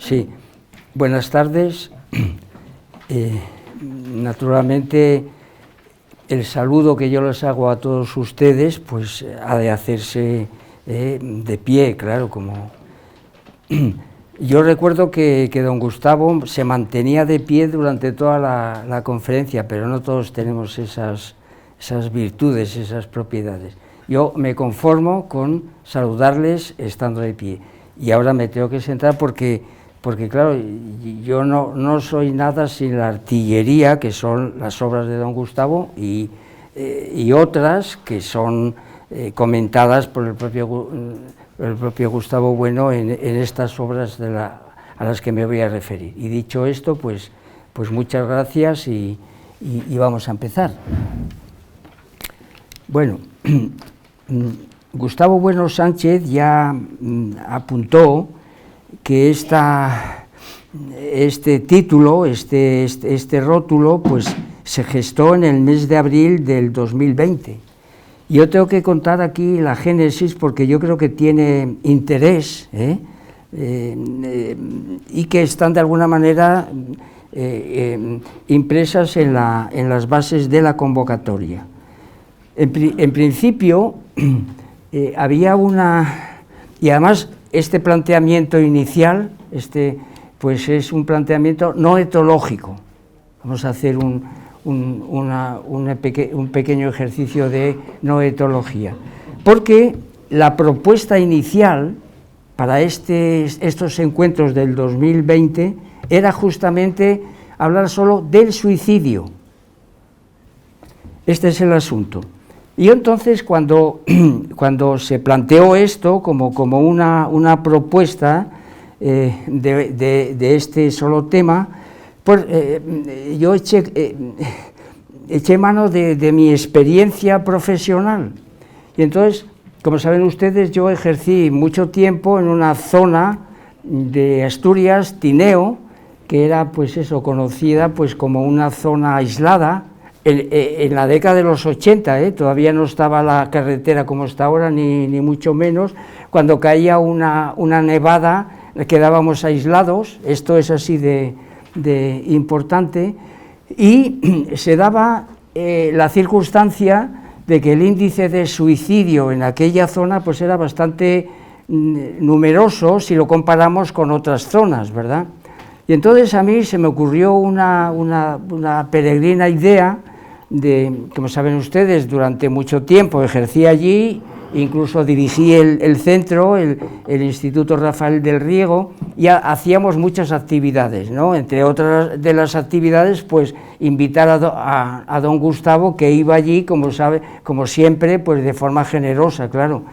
Sí, buenas tardes. Naturalmente, el saludo que yo les hago a todos ustedes, pues ha de hacerse de pie, claro, como... Yo recuerdo que don Gustavo se mantenía de pie durante toda la conferencia, pero no todos tenemos esas virtudes, esas propiedades. Yo me conformo con saludarles estando de pie. Y ahora me tengo que sentar porque claro, yo no soy nada sin la artillería, que son las obras de don Gustavo, y otras que son comentadas por el propio Gustavo Bueno en estas obras a las que me voy a referir. Y dicho esto, pues muchas gracias y vamos a empezar. Bueno, Gustavo Bueno Sánchez ya apuntó que este título, este rótulo, pues se gestó en el mes de abril del 2020. Yo tengo que contar aquí la génesis porque yo creo que tiene interés y que están de alguna manera impresas en las bases de la convocatoria. En principio había y además este planteamiento inicial, pues es un planteamiento no etológico. Vamos a hacer un pequeño ejercicio de noetología, porque la propuesta inicial para estos encuentros del 2020 era justamente hablar solo del suicidio. Este es el asunto. Y entonces cuando se planteó esto como una propuesta de este solo tema, pues yo eché mano de mi experiencia profesional. Y entonces, como saben ustedes, yo ejercí mucho tiempo en una zona de Asturias, Tineo, que era pues eso, conocida pues como una zona aislada, en la década de los 80, todavía no estaba la carretera como está ahora, ni mucho menos. Cuando caía una nevada quedábamos aislados, esto es así de importante, y se daba la circunstancia de que el índice de suicidio en aquella zona pues era bastante numeroso si lo comparamos con otras zonas, ¿verdad? Y entonces a mí se me ocurrió una peregrina idea como saben ustedes, durante mucho tiempo ejercí allí, incluso dirigí el centro, el Instituto Rafael del Riego, y hacíamos muchas actividades, ¿no? Entre otras de las actividades, pues invitar a don Gustavo, que iba allí, como siempre, pues de forma generosa, claro,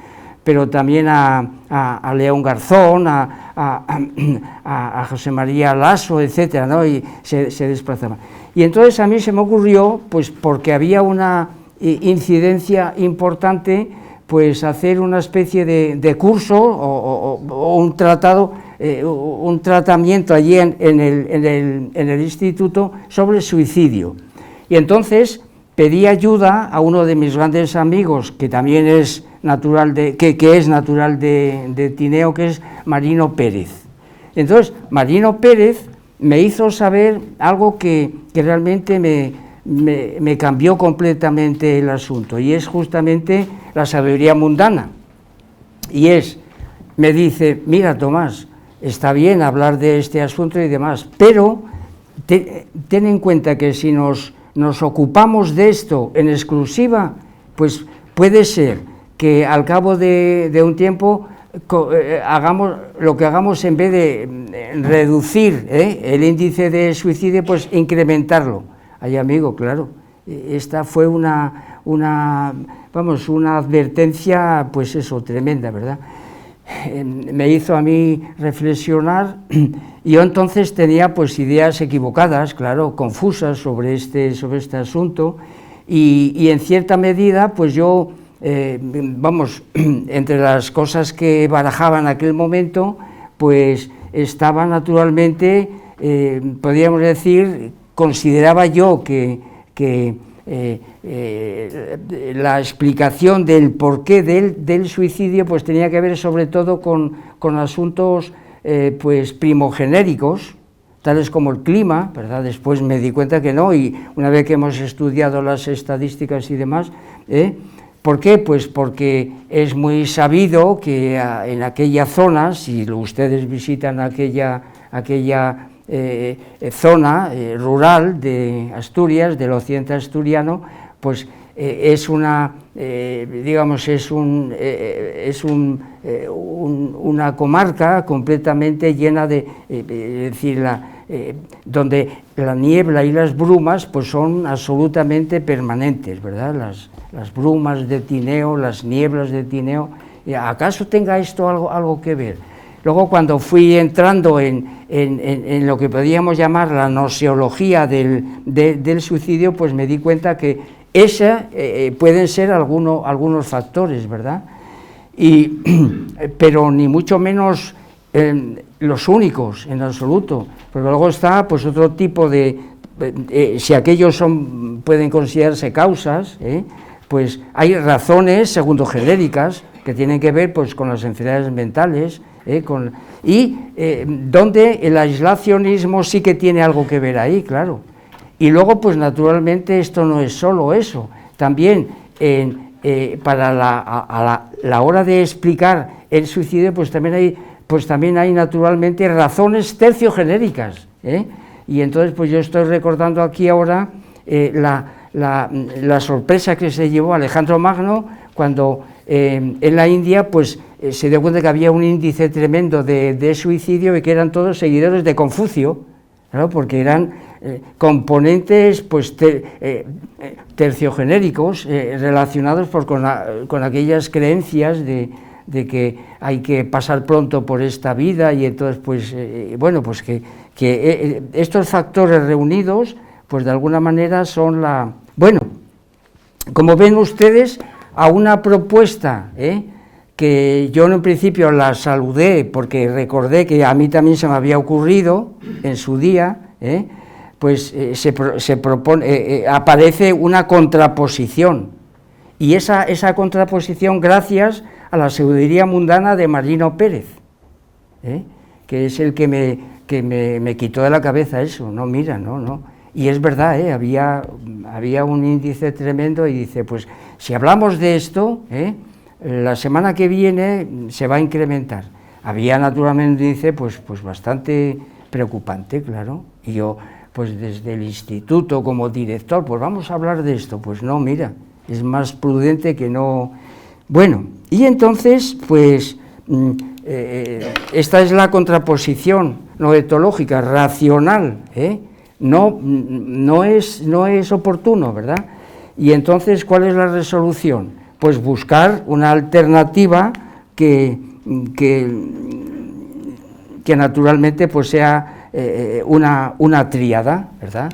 pero también a León Garzón, a José María Lasso, etcétera, ¿no? Y se desplazaban. Y entonces a mí se me ocurrió, pues porque había una incidencia importante, pues hacer una especie de curso o un tratamiento allí en el instituto sobre suicidio. Y entonces pedí ayuda a uno de mis grandes amigos, que también es natural de Tineo, que es Marino Pérez. Entonces, Marino Pérez me hizo saber algo que realmente me cambió completamente el asunto, y es justamente la sabiduría mundana. Y me dice, mira Tomás, está bien hablar de este asunto y demás, pero ten en cuenta que si nos ocupamos de esto en exclusiva, pues puede ser que al cabo de un tiempo hagamos lo que hagamos, en vez de reducir el índice de suicidio, pues incrementarlo. Ay, amigo, claro, esta fue una advertencia, pues eso, tremenda, ¿verdad? Me hizo a mí reflexionar, y yo entonces tenía pues ideas equivocadas, claro, confusas sobre este asunto, y en cierta medida pues yo, entre las cosas que barajaba en aquel momento, pues estaba naturalmente, podríamos decir, consideraba yo que la explicación del porqué del suicidio pues tenía que ver sobre todo con asuntos pues primogenéricos, tales como el clima, ¿verdad? Después me di cuenta que no, y una vez que hemos estudiado las estadísticas y demás, ¿por qué? Pues porque es muy sabido que en aquella zona, si ustedes visitan aquella zona rural de Asturias, del occidente asturiano, pues es una, digamos, es una comarca completamente llena de, es decir, donde la niebla y las brumas pues son absolutamente permanentes, ¿verdad? Las brumas de Tineo, las nieblas de Tineo, ¿acaso tenga esto algo que ver? Luego, cuando fui entrando en lo que podríamos llamar la noseología del suicidio, pues me di cuenta que pueden ser algunos factores, ¿verdad? Pero ni mucho menos los únicos, en absoluto, porque luego está pues otro tipo de, si aquellos pueden considerarse causas, pues hay razones segundogenéricas que tienen que ver pues con las enfermedades mentales, donde el aislacionismo sí que tiene algo que ver ahí, claro. Y luego, pues naturalmente esto no es solo eso, también para la hora de explicar el suicidio, pues también hay naturalmente razones terciogenéricas, y entonces pues yo estoy recordando aquí ahora la sorpresa que se llevó Alejandro Magno cuando en la India pues se dio cuenta que había un índice tremendo de suicidio y que eran todos seguidores de Confucio, claro, porque eran componentes pues terciogenéricos relacionados con aquellas creencias de que hay que pasar pronto por esta vida, y entonces pues bueno, pues que estos factores reunidos pues de alguna manera son bueno, como ven ustedes, a una propuesta que yo en un principio la saludé porque recordé que a mí también se me había ocurrido en su día, pues se propone, aparece una contraposición, y esa contraposición gracias a la sabiduría mundana de Marino Pérez, que es el que me quitó de la cabeza eso, no, mira, no, y es verdad, había un índice tremendo, y dice, pues si hablamos de esto, la semana que viene se va a incrementar. Había naturalmente un índice pues bastante preocupante, claro, y yo pues desde el instituto como director, pues vamos a hablar de esto, pues no, mira, es más prudente que no. Bueno, y entonces pues esta es la contraposición noetológica, racional, no es oportuno, ¿verdad? Y entonces, ¿cuál es la resolución? Pues buscar una alternativa que naturalmente pues sea una tríada, ¿verdad?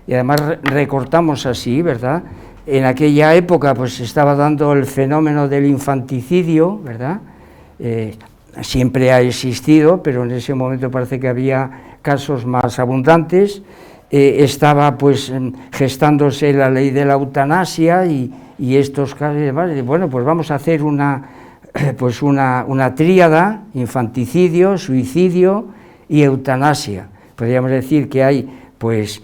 Y además recortamos así, ¿verdad? En aquella época pues se estaba dando el fenómeno del infanticidio, ¿verdad? Siempre ha existido, pero en ese momento parece que había casos más abundantes. Estaba pues gestándose la ley de la eutanasia y estos casos y demás. Bueno, pues vamos a hacer una tríada: infanticidio, suicidio y eutanasia. Podríamos decir que hay pues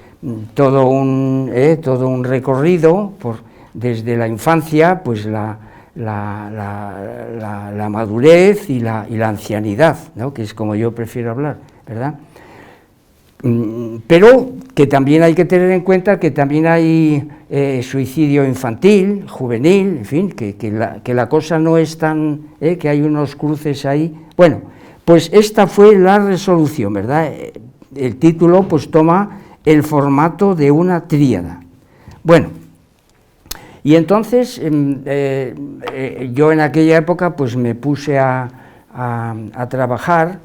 todo un recorrido desde la infancia, pues la madurez y la ancianidad, ¿no? Que es como yo prefiero hablar, ¿verdad? Pero que también hay que tener en cuenta que también hay suicidio infantil, juvenil, en fin, que la cosa no es tan, que hay unos cruces ahí. Bueno, pues esta fue la resolución, ¿verdad? El título pues toma el formato de una tríada. Bueno, y entonces yo en aquella época pues me puse a trabajar,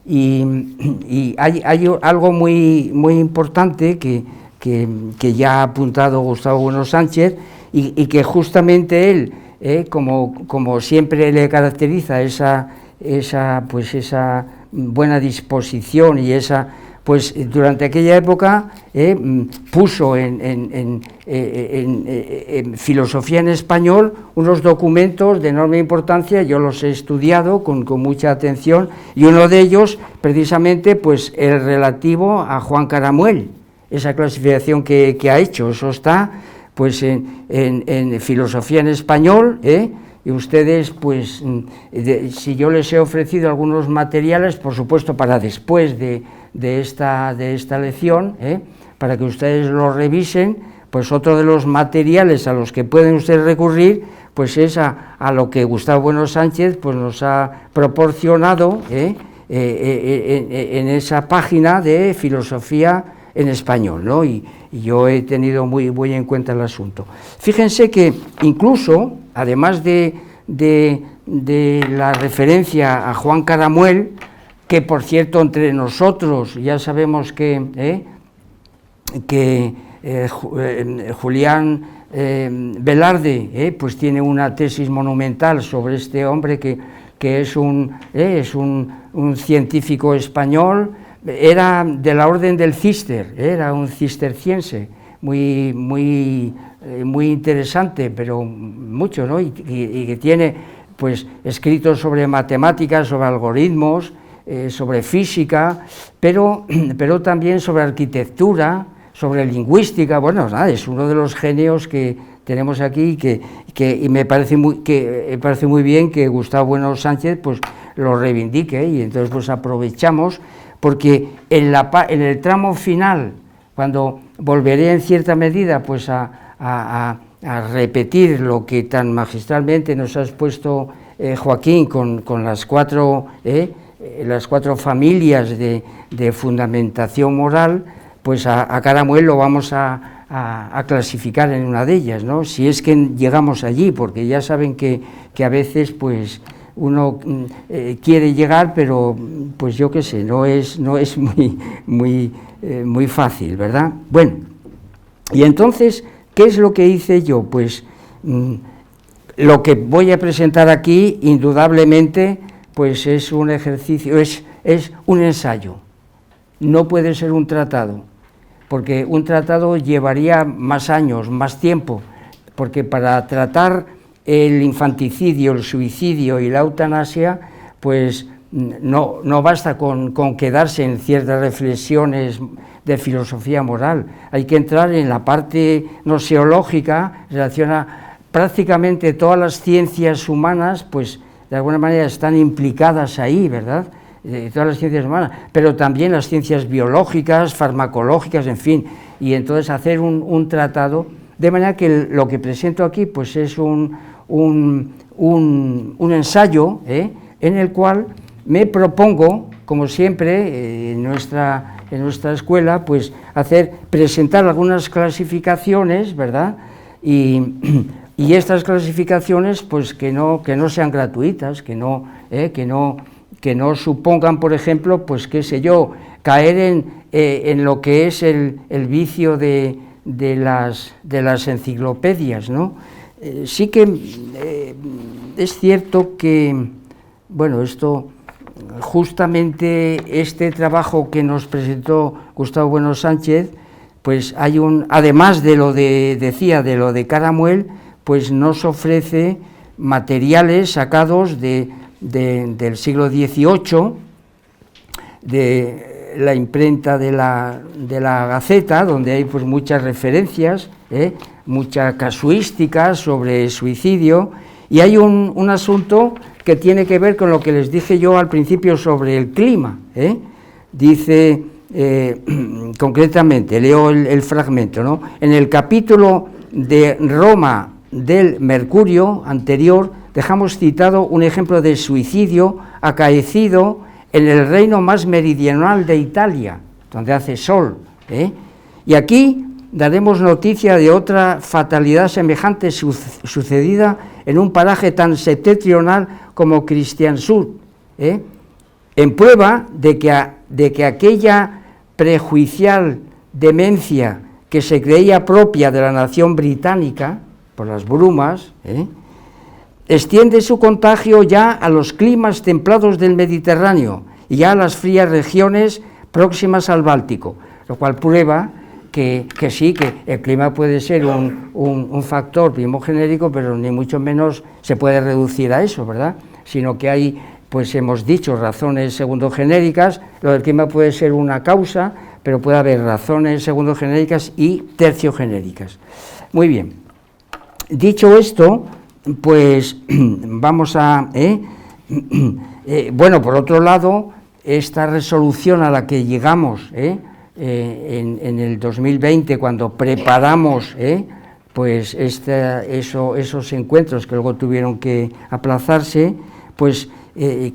y hay algo muy importante que ya ha apuntado Gustavo Bueno Sánchez, y que justamente él, como siempre le caracteriza esa buena disposición y esa pues durante aquella época puso en filosofía en español unos documentos de enorme importancia. Yo los he estudiado con mucha atención, y uno de ellos precisamente pues el relativo a Juan Caramuel, esa clasificación que ha hecho. Eso está pues en filosofía en español, y ustedes, pues, si yo les he ofrecido algunos materiales, por supuesto para después de esta lección, para que ustedes lo revisen, pues otro de los materiales a los que pueden ustedes recurrir, pues es a lo que Gustavo Bueno Sánchez pues nos ha proporcionado en esa página de filosofía en español, ¿no? Y yo he tenido muy en cuenta el asunto. Fíjense que incluso, además de la referencia a Juan Caramuel, que por cierto entre nosotros ya sabemos que Julián Velarde pues tiene una tesis monumental sobre este hombre que es un científico español. Era de la orden del Cister, era un cisterciense, muy interesante, pero mucho, ¿no? Y que tiene pues escritos sobre matemáticas, sobre algoritmos, sobre física, pero también sobre arquitectura, sobre lingüística. Bueno, nada, es uno de los genios que tenemos aquí, y me parece muy bien que Gustavo Bueno Sánchez pues lo reivindique, y entonces pues aprovechamos, porque en el tramo final, cuando volveré en cierta medida pues a repetir lo que tan magistralmente nos ha expuesto Joaquín con las cuatro familias de fundamentación moral, pues a Caramuel lo vamos a clasificar en una de ellas, ¿no? Si es que llegamos allí, porque ya saben que a veces pues uno quiere llegar, pero pues yo qué sé, no es muy fácil, ¿verdad? Bueno, y entonces, ¿qué es lo que hice yo? Pues lo que voy a presentar aquí, indudablemente, pues es un ejercicio, es un ensayo, no puede ser un tratado, porque un tratado llevaría más años, más tiempo, porque para tratar el infanticidio, el suicidio y la eutanasia, pues no basta con quedarse en ciertas reflexiones de filosofía moral, hay que entrar en la parte noseológica, relaciona prácticamente todas las ciencias humanas, pues de alguna manera están implicadas ahí, ¿verdad? Todas las ciencias humanas, pero también las ciencias biológicas, farmacológicas, en fin, y entonces hacer un tratado, de manera que lo que presento aquí pues es un ensayo en el cual me propongo, como siempre en nuestra escuela, pues presentar algunas clasificaciones, ¿verdad? Y estas clasificaciones pues que no sean gratuitas, que no supongan, por ejemplo, pues qué sé yo, caer en lo que es el vicio de las enciclopedias, ¿no? Sí que es cierto que, bueno, justamente este trabajo que nos presentó Gustavo Bueno Sánchez, pues además de lo de Caramuel, pues nos ofrece materiales sacados del siglo XVIII, de la imprenta de la Gaceta, donde hay pues muchas referencias, mucha casuística sobre suicidio, y hay un asunto que tiene que ver con lo que les dije yo al principio sobre el clima. Dice concretamente, leo el fragmento, ¿no? En el capítulo de Roma del Mercurio anterior dejamos citado un ejemplo de suicidio acaecido en el reino más meridional de Italia, donde hace sol, y aquí daremos noticia de otra fatalidad semejante sucedida en un paraje tan septentrional como Kristiansund, en prueba de que aquella prejuicial demencia que se creía propia de la nación británica, por las brumas, extiende su contagio ya a los climas templados del Mediterráneo y ya a las frías regiones próximas al Báltico, lo cual prueba que sí, que el clima puede ser un factor primogenérico, pero ni mucho menos se puede reducir a eso, ¿verdad? Sino que hay, pues hemos dicho, razones segundogenéricas. Lo del clima puede ser una causa, pero puede haber razones segundogenéricas y terciogenéricas. Muy bien. Dicho esto, pues vamos a... bueno, por otro lado, esta resolución a la que llegamos en el 2020, cuando preparamos pues esos encuentros que luego tuvieron que aplazarse, pues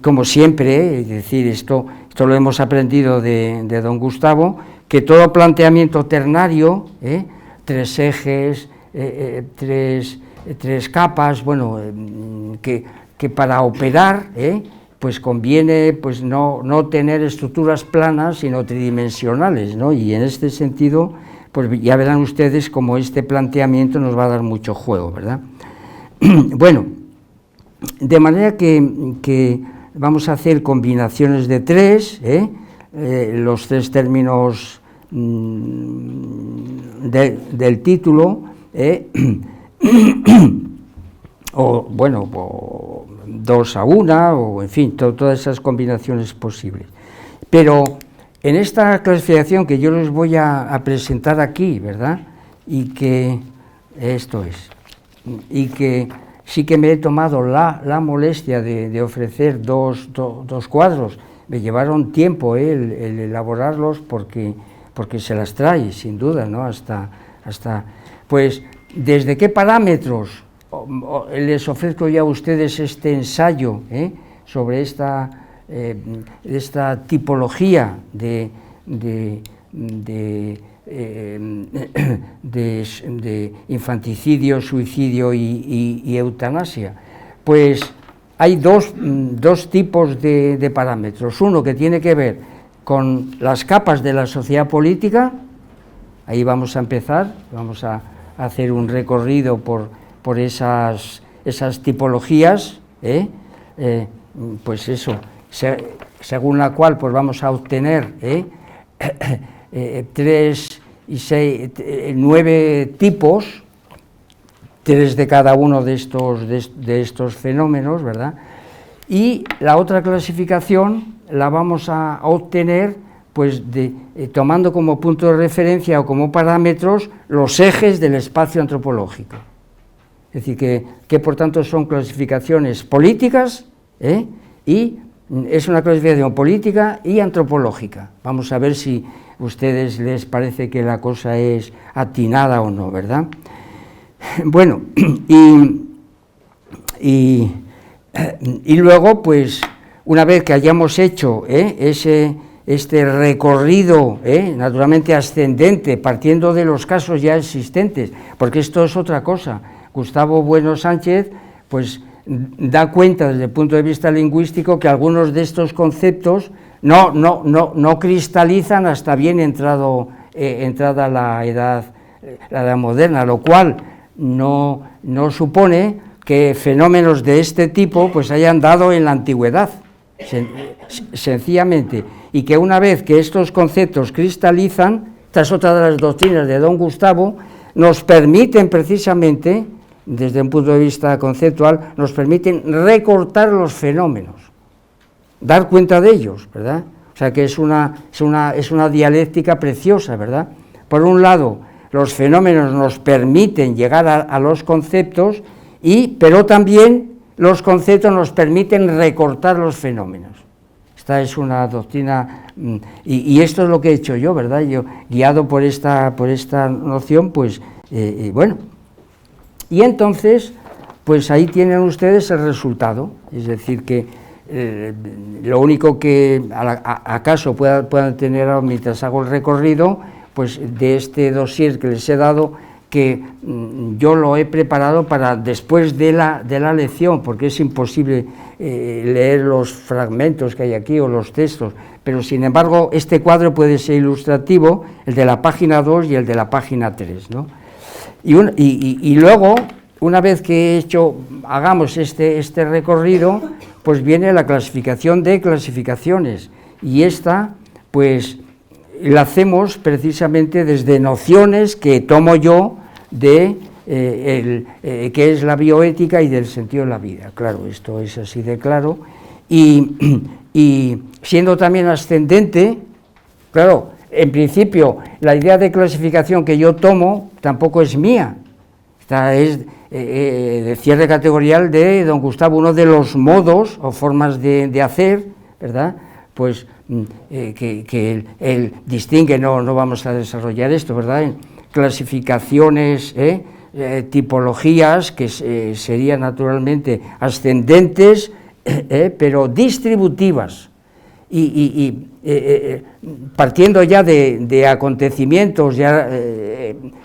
como siempre, es decir, esto lo hemos aprendido de don Gustavo, que todo planteamiento ternario, 3 ejes, 3 capas, bueno, que para operar, pues conviene pues no tener estructuras planas, sino tridimensionales, ¿no? Y en este sentido, pues ya verán ustedes cómo este planteamiento nos va a dar mucho juego, ¿verdad? Bueno, de manera que vamos a hacer combinaciones de 3, los 3 términos del título, o bueno, o 2 a 1, o en fin, todas esas combinaciones posibles. Pero en esta clasificación que yo les voy a presentar aquí, ¿verdad? Y que esto es, y que sí que me he tomado la molestia de ofrecer dos cuadros. Me llevaron tiempo el elaborarlos porque se las trae, sin duda, ¿no? Hasta pues, ¿desde qué parámetros les ofrezco ya a ustedes este ensayo sobre esta tipología de infanticidio, suicidio y eutanasia? Pues hay dos tipos de parámetros. Uno que tiene que ver con las capas de la sociedad política. Ahí vamos a empezar, vamos a hacer un recorrido por esas tipologías, pues eso, según la cual pues vamos a obtener 9 tipos, 3 de cada uno de estos fenómenos, ¿verdad? Y la otra clasificación la vamos a obtener pues tomando como punto de referencia o como parámetros los ejes del espacio antropológico. Es decir, que por tanto son clasificaciones políticas, y es una clasificación política y antropológica. Vamos a ver si a ustedes les parece que la cosa es atinada o no, ¿verdad? Bueno, y luego, pues, una vez que hayamos hecho este recorrido, naturalmente ascendente, partiendo de los casos ya existentes, porque esto es otra cosa. Gustavo Bueno Sánchez, pues, da cuenta desde el punto de vista lingüístico que algunos de estos conceptos no cristalizan hasta bien entrada la edad moderna, lo cual no supone que fenómenos de este tipo pues hayan dado en la antigüedad, sencillamente, y que una vez que estos conceptos cristalizan, esta es otra de las doctrinas de don Gustavo, nos permiten precisamente, desde un punto de vista conceptual, nos permiten recortar los fenómenos, dar cuenta de ellos, ¿verdad? O sea que es una dialéctica preciosa, ¿verdad? Por un lado, los fenómenos nos permiten llegar a los conceptos, pero también los conceptos nos permiten recortar los fenómenos. Esta es una doctrina, y esto es lo que he hecho yo, ¿verdad? Yo, guiado por esta noción, pues, bueno. Y entonces, pues ahí tienen ustedes el resultado, es decir, que lo único que acaso puedan tener mientras hago el recorrido, pues de este dossier que les he dado, que yo lo he preparado para después de la lección, porque es imposible leer los fragmentos que hay aquí o los textos, pero sin embargo este cuadro puede ser ilustrativo, el de la página 2 y el de la página 3, ¿no? Y luego, una vez que hagamos este recorrido, pues viene la clasificación de clasificaciones, y esta, pues la hacemos precisamente desde nociones que tomo yo de qué es la bioética y del sentido de la vida. Claro, esto es así de claro, y siendo también ascendente, claro, en principio la idea de clasificación que yo tomo tampoco es mía, esta es de cierre categorial de don Gustavo, uno de los modos o formas de hacer, ¿verdad?, pues que él distingue, no vamos a desarrollar esto, ¿verdad?, en clasificaciones, tipologías que serían naturalmente ascendentes, pero distributivas, y partiendo ya de acontecimientos ya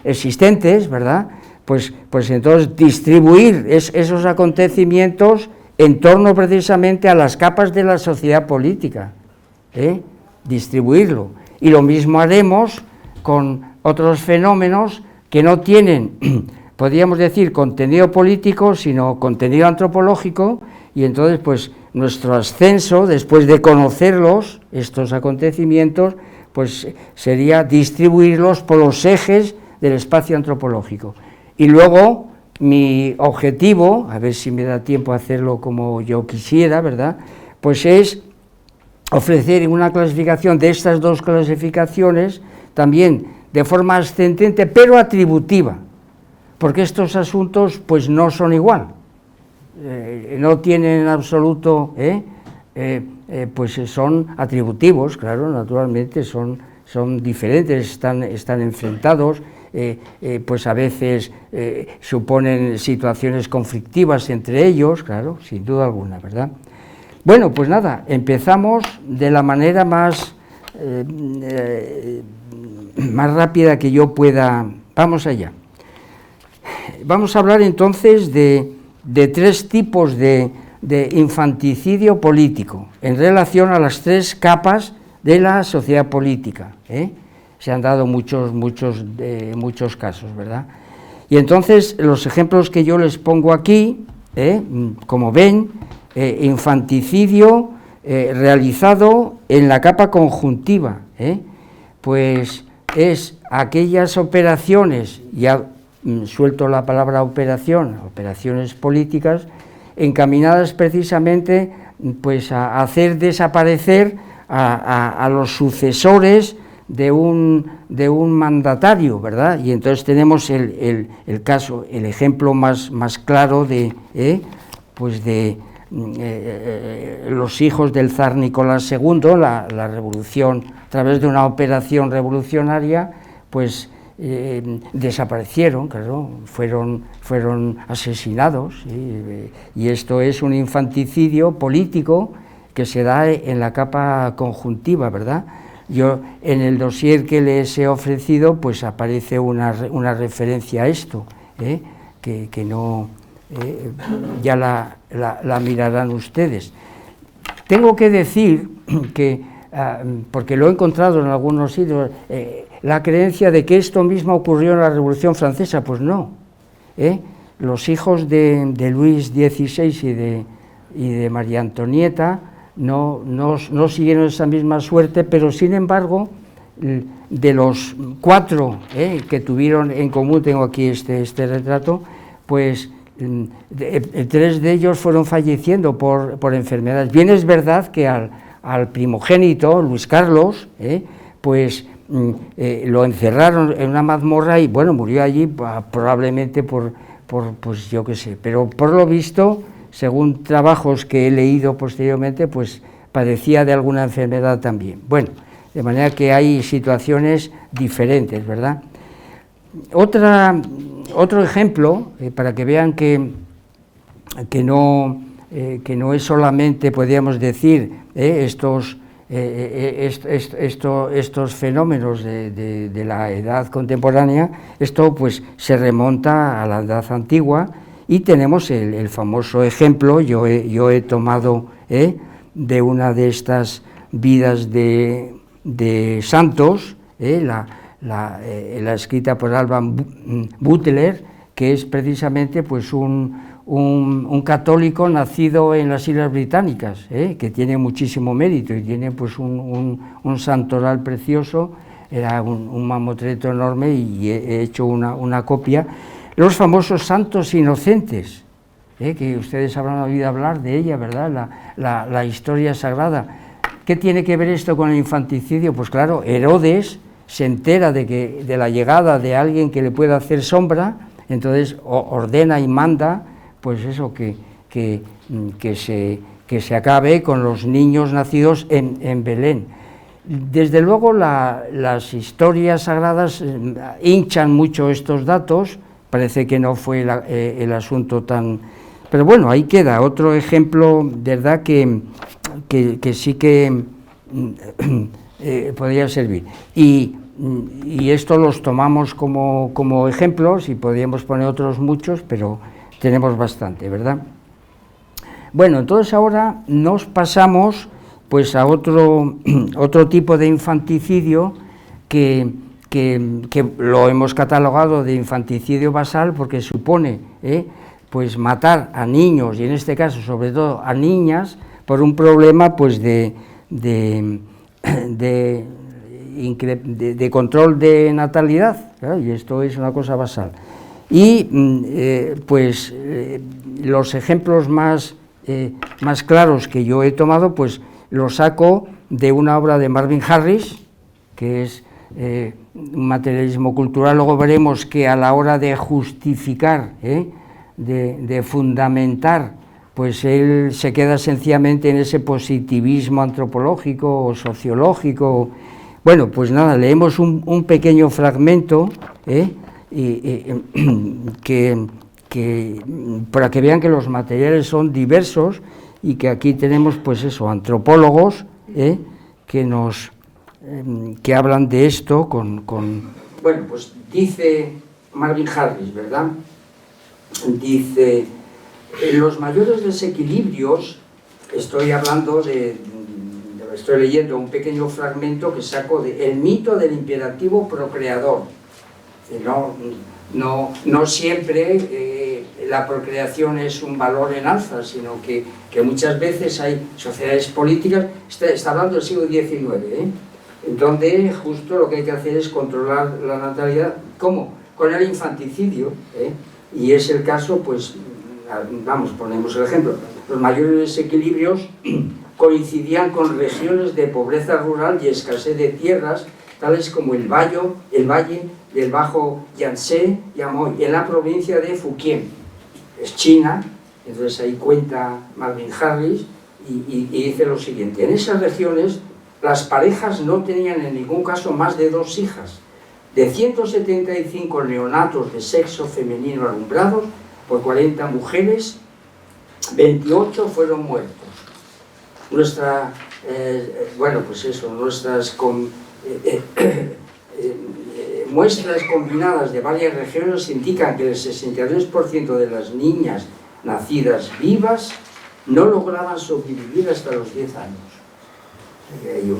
existentes, ¿verdad?, pues entonces distribuir esos acontecimientos en torno precisamente a las capas de la sociedad política, distribuirlo. Y lo mismo haremos con otros fenómenos que no tienen, podríamos decir, contenido político, sino contenido antropológico, y entonces pues nuestro ascenso, después de conocerlos, estos acontecimientos, pues sería distribuirlos por los ejes del espacio antropológico. Y luego mi objetivo, a ver si me da tiempo a hacerlo como yo quisiera, ¿verdad?, pues es ofrecer una clasificación de estas dos clasificaciones también de forma ascendente pero atributiva, porque estos asuntos pues no son igual, no tienen en absoluto, pues son atributivos, claro, naturalmente son diferentes, están enfrentados, pues a veces suponen situaciones conflictivas entre ellos, claro, sin duda alguna, ¿verdad? Bueno, pues nada, empezamos de la manera más rápida que yo pueda. Vamos allá. Vamos a hablar entonces de tres tipos de infanticidio político en relación a las tres capas de la sociedad política, Se han dado muchos casos, ¿verdad? Y entonces los ejemplos que yo les pongo aquí, como ven, infanticidio realizado en la capa conjuntiva, pues es aquellas operaciones, ya suelto la palabra operaciones políticas, encaminadas precisamente pues a hacer desaparecer a los sucesores de un mandatario, ¿verdad? Y entonces tenemos el caso, el ejemplo más claro de los hijos del zar Nicolás II, la revolución, a través de una operación revolucionaria, pues desaparecieron, claro, fueron asesinados, y esto es un infanticidio político que se da en la capa conjuntiva, ¿verdad? Yo en el dossier que les he ofrecido pues aparece una referencia a esto, que no, ya la mirarán ustedes. Tengo que decir que, porque lo he encontrado en algunos sitios, la creencia de que esto mismo ocurrió en la Revolución Francesa, pues no. Los hijos de Luis XVI y de María Antonieta no siguieron esa misma suerte, pero sin embargo, de los 4 que tuvieron en común, tengo aquí este retrato, pues 3 de ellos fueron falleciendo por enfermedades. Bien es verdad que al primogénito, Luis Carlos, pues lo encerraron en una mazmorra y bueno, murió allí probablemente pues yo qué sé, pero por lo visto, según trabajos que he leído posteriormente, pues padecía de alguna enfermedad también. Bueno, de manera que hay situaciones diferentes, ¿verdad? Otro ejemplo, para que vean que no es solamente, podríamos decir, estos fenómenos de la edad contemporánea, esto pues se remonta a la edad antigua, y tenemos el famoso ejemplo, yo he tomado de una de estas vidas de santos, la escrita por Alban Butler, que es precisamente pues un un católico nacido en las Islas Británicas, que tiene muchísimo mérito y tiene pues un santoral precioso, era un mamotreto enorme y he hecho una copia. Los famosos santos inocentes, que ustedes habrán oído hablar de ella, ¿verdad? La historia sagrada. ¿Qué tiene que ver esto con el infanticidio? Pues claro, Herodes se entera de la llegada de alguien que le pueda hacer sombra, entonces ordena y manda, pues eso, que se acabe con los niños nacidos en Belén. Desde luego las historias sagradas hinchan mucho estos datos, parece que no fue el asunto tan... Pero bueno, ahí queda otro ejemplo, ¿verdad?, que sí que podría servir. Y esto los tomamos como ejemplos y podríamos poner otros muchos, pero tenemos bastante, ¿verdad? Bueno, entonces ahora nos pasamos pues a otro tipo de infanticidio que lo hemos catalogado de infanticidio basal porque supone pues matar a niños, y en este caso sobre todo a niñas, por un problema pues de control de natalidad, ¿claro? Y esto es una cosa basal. Y los ejemplos más claros que yo he tomado, pues los saco de una obra de Marvin Harris, que es un materialismo cultural. Luego veremos que a la hora de justificar, de fundamentar, pues él se queda sencillamente en ese positivismo antropológico o sociológico. Bueno, pues nada, leemos un pequeño fragmento para que vean que los materiales son diversos y que aquí tenemos, pues eso, antropólogos que hablan de esto Bueno, pues dice Marvin Harris, ¿verdad? Dice, los mayores desequilibrios, estoy leyendo un pequeño fragmento que saco de El mito del imperativo procreador. No siempre la procreación es un valor en alza, sino que muchas veces hay sociedades políticas, está hablando del siglo XIX, donde justo lo que hay que hacer es controlar la natalidad. ¿Cómo? Con el infanticidio, y es el caso, pues, vamos, ponemos el ejemplo, los mayores desequilibrios coincidían con regiones de pobreza rural y escasez de tierras, tales como el valle del Bajo Yangtze y Amoy, en la provincia de Fujian, es China. Entonces ahí cuenta Marvin Harris y dice lo siguiente: en esas regiones las parejas no tenían en ningún caso más de 2 hijas. De 175 neonatos de sexo femenino alumbrados por 40 mujeres, 28 fueron muertos. Nuestras muestras combinadas de varias regiones indican que el 62% de las niñas nacidas vivas no lograban sobrevivir hasta los 10 años. Hay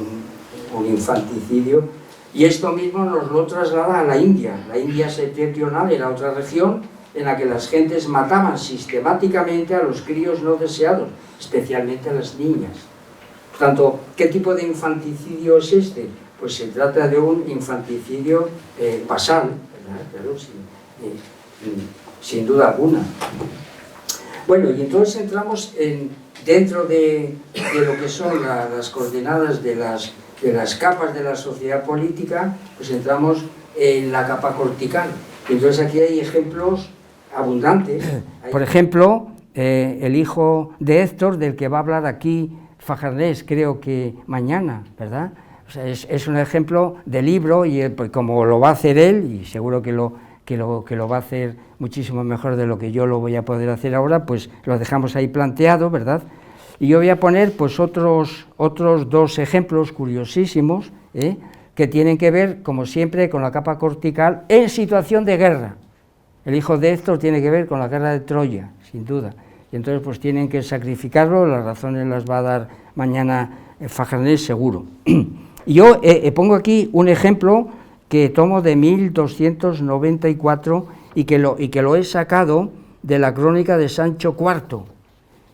un infanticidio, y esto mismo nos lo traslada a la India. La India septentrional era otra región en la que las gentes mataban sistemáticamente a los críos no deseados, especialmente a las niñas. Por tanto, ¿qué tipo de infanticidio es este? Pues se trata de un infanticidio basal, ¿verdad? Claro, sin duda alguna. Bueno, y entonces entramos dentro de lo que son las coordenadas de las capas de la sociedad política, pues entramos en la capa cortical. Entonces aquí hay ejemplos abundantes. Por ejemplo, el hijo de Héctor, del que va a hablar aquí Fajarnés, creo que mañana, ¿verdad? O sea, es un ejemplo de libro, y pues, como lo va a hacer él, y seguro que lo va a hacer muchísimo mejor de lo que yo lo voy a poder hacer ahora, pues lo dejamos ahí planteado, ¿verdad? Y yo voy a poner pues otros 2 ejemplos curiosísimos, que tienen que ver, como siempre, con la capa cortical en situación de guerra. El hijo de Héctor tiene que ver con la guerra de Troya, sin duda. Y entonces pues tienen que sacrificarlo, las razones las va a dar mañana Fajarnés seguro. Y yo pongo aquí un ejemplo que tomo de 1294 y que lo he sacado de la crónica de Sancho IV,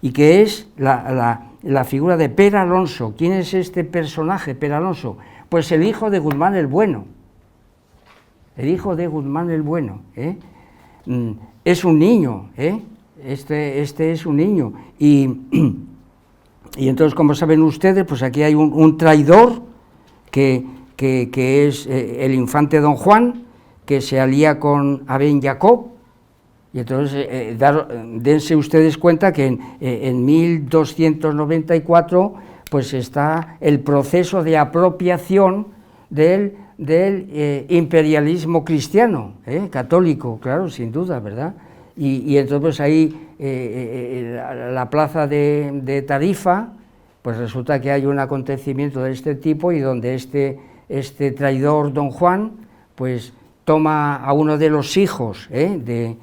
y que es la figura de Per Alonso. ¿Quién es este personaje, Per Alonso? Pues el hijo de Guzmán el Bueno. El hijo de Guzmán el Bueno, es un niño, este es un niño, y entonces, como saben ustedes, pues aquí hay un traidor que es el infante Don Juan, que se alía con Aben Jacob, y entonces dense ustedes cuenta que en 1294 pues está el proceso de apropiación del imperialismo cristiano, católico, claro, sin duda, ¿verdad? Y entonces pues ahí la plaza de Tarifa, pues resulta que hay un acontecimiento de este tipo, y donde este traidor Don Juan pues toma a uno de los hijos de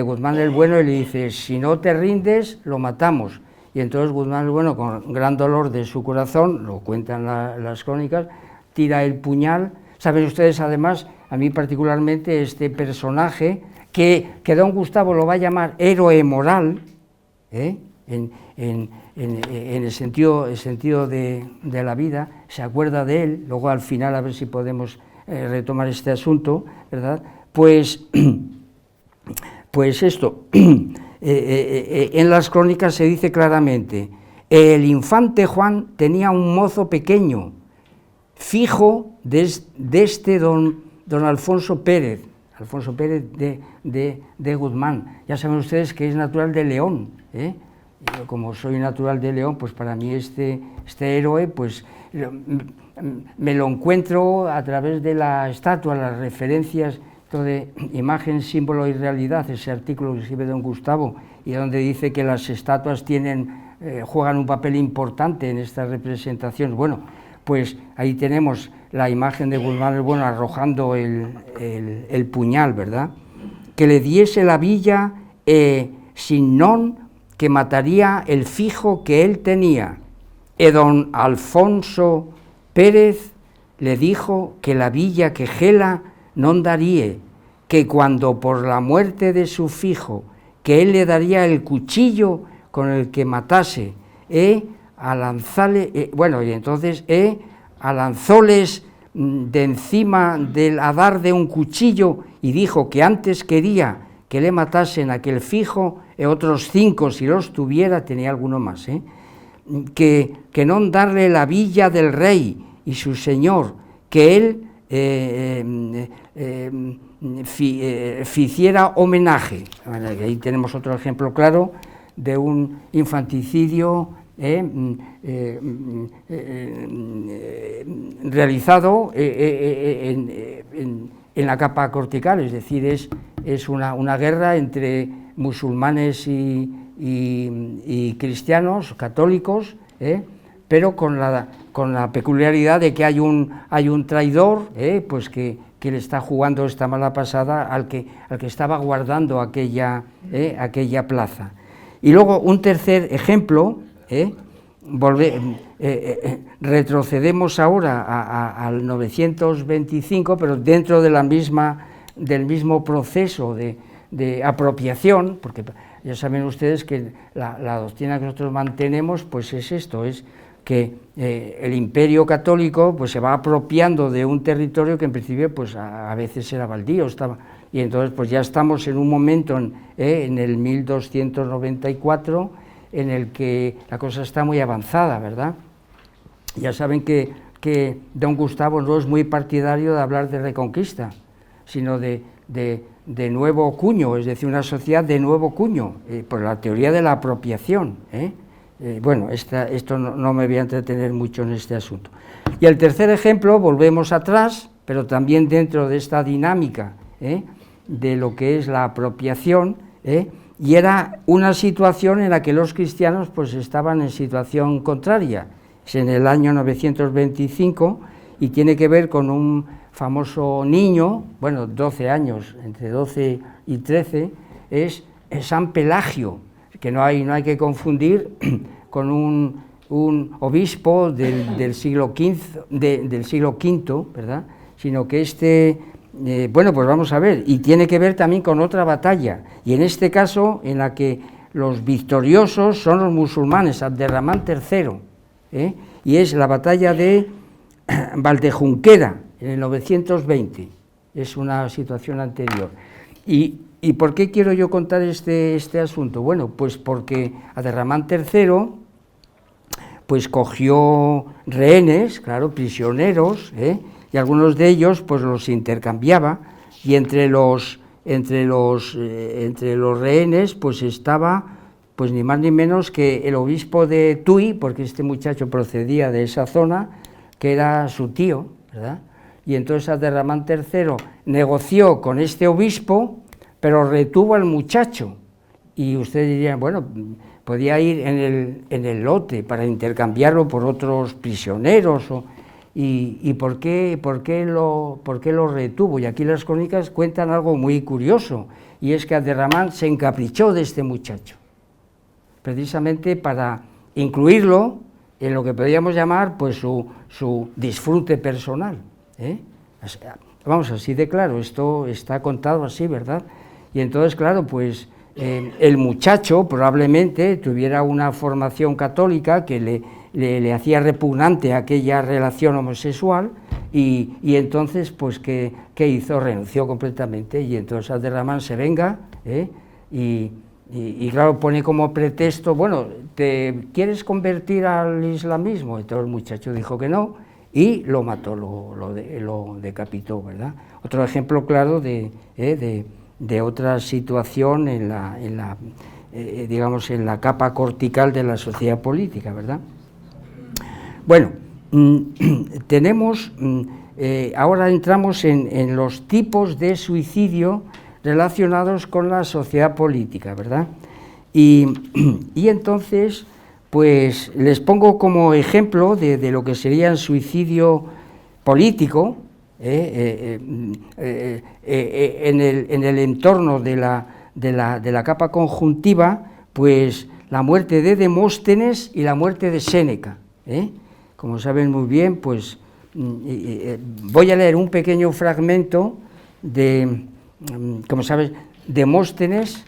Guzmán el Bueno y le dice: si no te rindes, lo matamos. Y entonces Guzmán el Bueno, con gran dolor de su corazón, lo cuentan las crónicas, tira el puñal. Saben ustedes, además, a mí particularmente, este personaje, que don Gustavo lo va a llamar héroe moral, en el sentido de la vida, se acuerda de él, luego al final a ver si podemos retomar este asunto, ¿verdad? Pues esto, en las crónicas se dice claramente: el infante Juan tenía un mozo pequeño, fijo de este don Alfonso Pérez de Guzmán. Ya saben ustedes que es natural de León, Yo, como soy natural de León, pues para mí este héroe, pues me lo encuentro a través de la estatua, las referencias de imagen, símbolo y realidad, ese artículo que escribe don Gustavo, y donde dice que las estatuas juegan un papel importante en esta representación. Bueno, pues ahí tenemos la imagen de Guzmán el Bueno arrojando el puñal, ¿verdad? Que le diese la villa sin non, que mataría el fijo que él tenía. Don Alfonso Pérez le dijo que la villa que gela non daría, que cuando por la muerte de su fijo, que él le daría el cuchillo con el que matase, a lanzarle, bueno, y entonces a lanzóles de encima del adar de un cuchillo, y dijo que antes quería que le matasen aquel fijo e otros 5 si los tuviera, tenía alguno más, que non darle la villa del rey y su señor, que él ficiera homenaje. Ahí tenemos otro ejemplo claro de un infanticidio realizado en la capa cortical, es decir, es una guerra entre musulmanes y cristianos, católicos, pero con la peculiaridad de que hay un traidor, pues que le está jugando esta mala pasada al que estaba guardando aquella plaza. Y luego un tercer ejemplo, retrocedemos ahora al 925, pero dentro del mismo proceso de apropiación, porque ya saben ustedes que la doctrina que nosotros mantenemos pues es esto, es que el imperio católico pues se va apropiando de un territorio que en principio pues a veces era baldío, y entonces pues ya estamos en un momento en el 1294 en el que la cosa está muy avanzada, ¿verdad? Ya saben que don Gustavo no es muy partidario de hablar de reconquista, sino de nuevo cuño, es decir, una sociedad de nuevo cuño, por la teoría de la apropiación. Bueno, esto no me voy a entretener mucho en este asunto. Y el tercer ejemplo, volvemos atrás, pero también dentro de esta dinámica de lo que es la apropiación, y era una situación en la que los cristianos pues estaban en situación contraria. Es en el año 925 y tiene que ver con un famoso niño, bueno, 12 años, entre 12 y 13, es San Pelagio, que no hay que confundir con un obispo del siglo V, ¿verdad? Sino que este Bueno, pues vamos a ver, y tiene que ver también con otra batalla, y en este caso en la que los victoriosos son los musulmanes, Abderramán III, y es la batalla de Valdejunquera, en el 920, es una situación anterior. ¿Y por qué quiero yo contar este asunto? Bueno, pues porque Abderramán III pues cogió rehenes, claro, prisioneros, y algunos de ellos pues los intercambiaba, y entre los rehenes pues estaba pues ni más ni menos que el obispo de Tui, porque este muchacho procedía de esa zona, que era su tío, ¿verdad? Y entonces Abderramán III negoció con este obispo, pero retuvo al muchacho, y ustedes dirían, bueno, podía ir en el lote para intercambiarlo por otros prisioneros, ¿y por qué lo retuvo? Y aquí las crónicas cuentan algo muy curioso, y es que Abderramán se encaprichó de este muchacho, precisamente para incluirlo en lo que podríamos llamar pues su disfrute personal, Vamos, así de claro, esto está contado así, ¿verdad? Y entonces, claro, pues el muchacho probablemente tuviera una formación católica que le hacía repugnante aquella relación homosexual, y entonces, pues, ¿qué hizo? Renunció completamente, y entonces Abderramán se venga, y claro, pone como pretexto, bueno, ¿te quieres convertir al islamismo? Entonces el muchacho dijo que no, y lo mató, lo decapitó, ¿verdad? Otro ejemplo claro de otra situación digamos, en la capa cortical de la sociedad política, ¿verdad? Bueno, ahora entramos en los tipos de suicidio relacionados con la sociedad política, ¿verdad? Y entonces, pues les pongo como ejemplo de lo que sería el suicidio político, en el entorno de la capa conjuntiva, pues la muerte de Demóstenes y la muerte de Séneca. Como saben muy bien, pues voy a leer un pequeño fragmento como sabes, Demóstenes,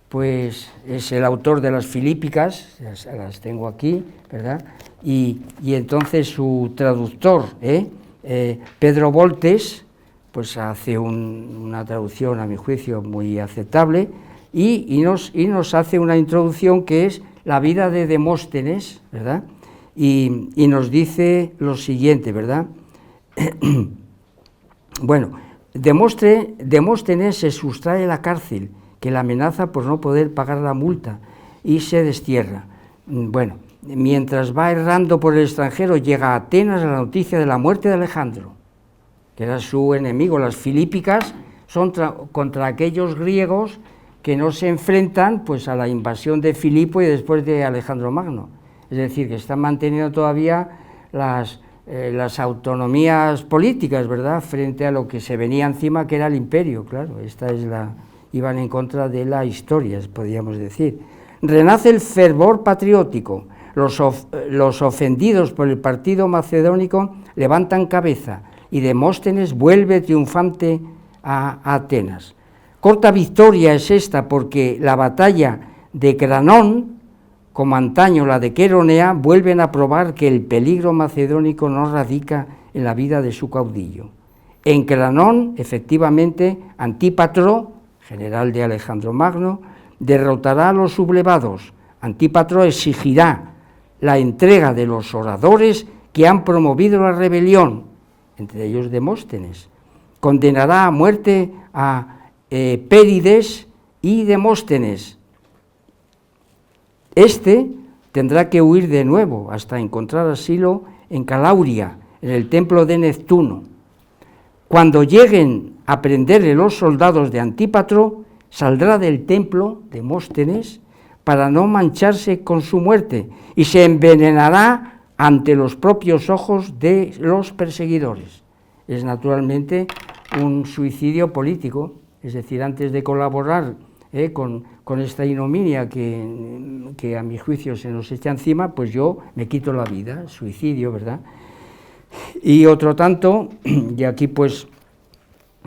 pues es el autor de las Filípicas, las tengo aquí, ¿verdad? Y entonces su traductor, Pedro Voltes, pues hace una traducción, a mi juicio, muy aceptable, y nos hace una introducción que es la vida de Demóstenes, ¿verdad? Y nos dice lo siguiente, ¿verdad? Bueno, Demóstenes se sustrae a la cárcel, que la amenaza por no poder pagar la multa, y se destierra. Bueno, mientras va errando por el extranjero, llega a Atenas la noticia de la muerte de Alejandro, que era su enemigo. Las Filípicas son contra aquellos griegos que no se enfrentan pues a la invasión de Filipo y después de Alejandro Magno. Es decir, que están manteniendo todavía las autonomías políticas, ¿verdad?, frente a lo que se venía encima, que era el imperio, claro, iban en contra de la historia, podríamos decir. Renace el fervor patriótico, los ofendidos por el partido macedónico levantan cabeza, y Demóstenes vuelve triunfante a Atenas. Corta victoria es esta, porque la batalla de Cranón, como antaño la de Queronea, vuelven a probar que el peligro macedónico no radica en la vida de su caudillo. En Cranón, efectivamente, Antípatro, general de Alejandro Magno, derrotará a los sublevados. Antípatro exigirá la entrega de los oradores que han promovido la rebelión, entre ellos Demóstenes. Condenará a muerte a Pérides y Demóstenes. Este tendrá que huir de nuevo hasta encontrar asilo en Calauria, en el templo de Neptuno. Cuando lleguen a prenderle los soldados de Antípatro, saldrá del templo Demóstenes para no mancharse con su muerte, y se envenenará ante los propios ojos de los perseguidores. Es naturalmente un suicidio político, es decir, antes de colaborar con esta ignominia que a mi juicio se nos echa encima, pues yo me quito la vida, suicidio, ¿verdad? Y otro tanto, y aquí pues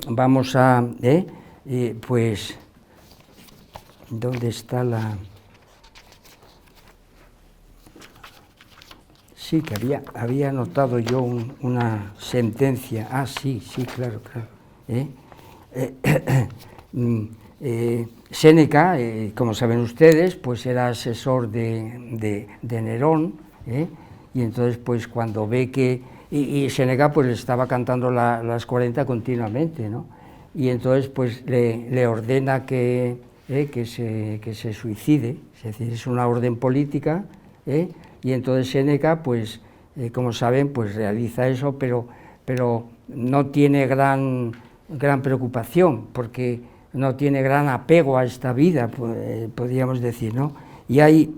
vamos a, pues, ¿dónde está la...? Sí, que había notado yo una sentencia. Ah, sí, claro. Séneca, como saben ustedes, pues era asesor de Nerón, y entonces pues cuando ve que, y Séneca pues le estaba cantando las 40 continuamente, ¿no? Y entonces pues le ordena que se suicide, es decir, es una orden política, y entonces Séneca pues como saben pues realiza eso, pero no tiene gran preocupación, porque no tiene gran apego a esta vida, podríamos decir, ¿no? Y hay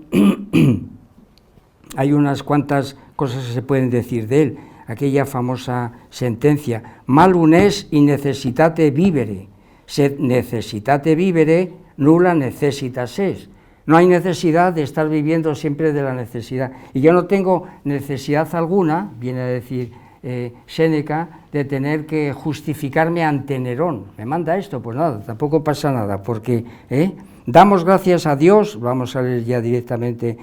unas cuantas cosas que se pueden decir de él. Aquella famosa sentencia: malum est in necessitate vivere, sed necessitate vivere nulla necessitas est. No hay necesidad de estar viviendo siempre de la necesidad. Y yo no tengo necesidad alguna, viene a decir Séneca, de tener que justificarme ante Nerón. ¿Me manda esto? Pues nada, tampoco pasa nada, porque damos gracias a Dios, vamos a leer ya directamente,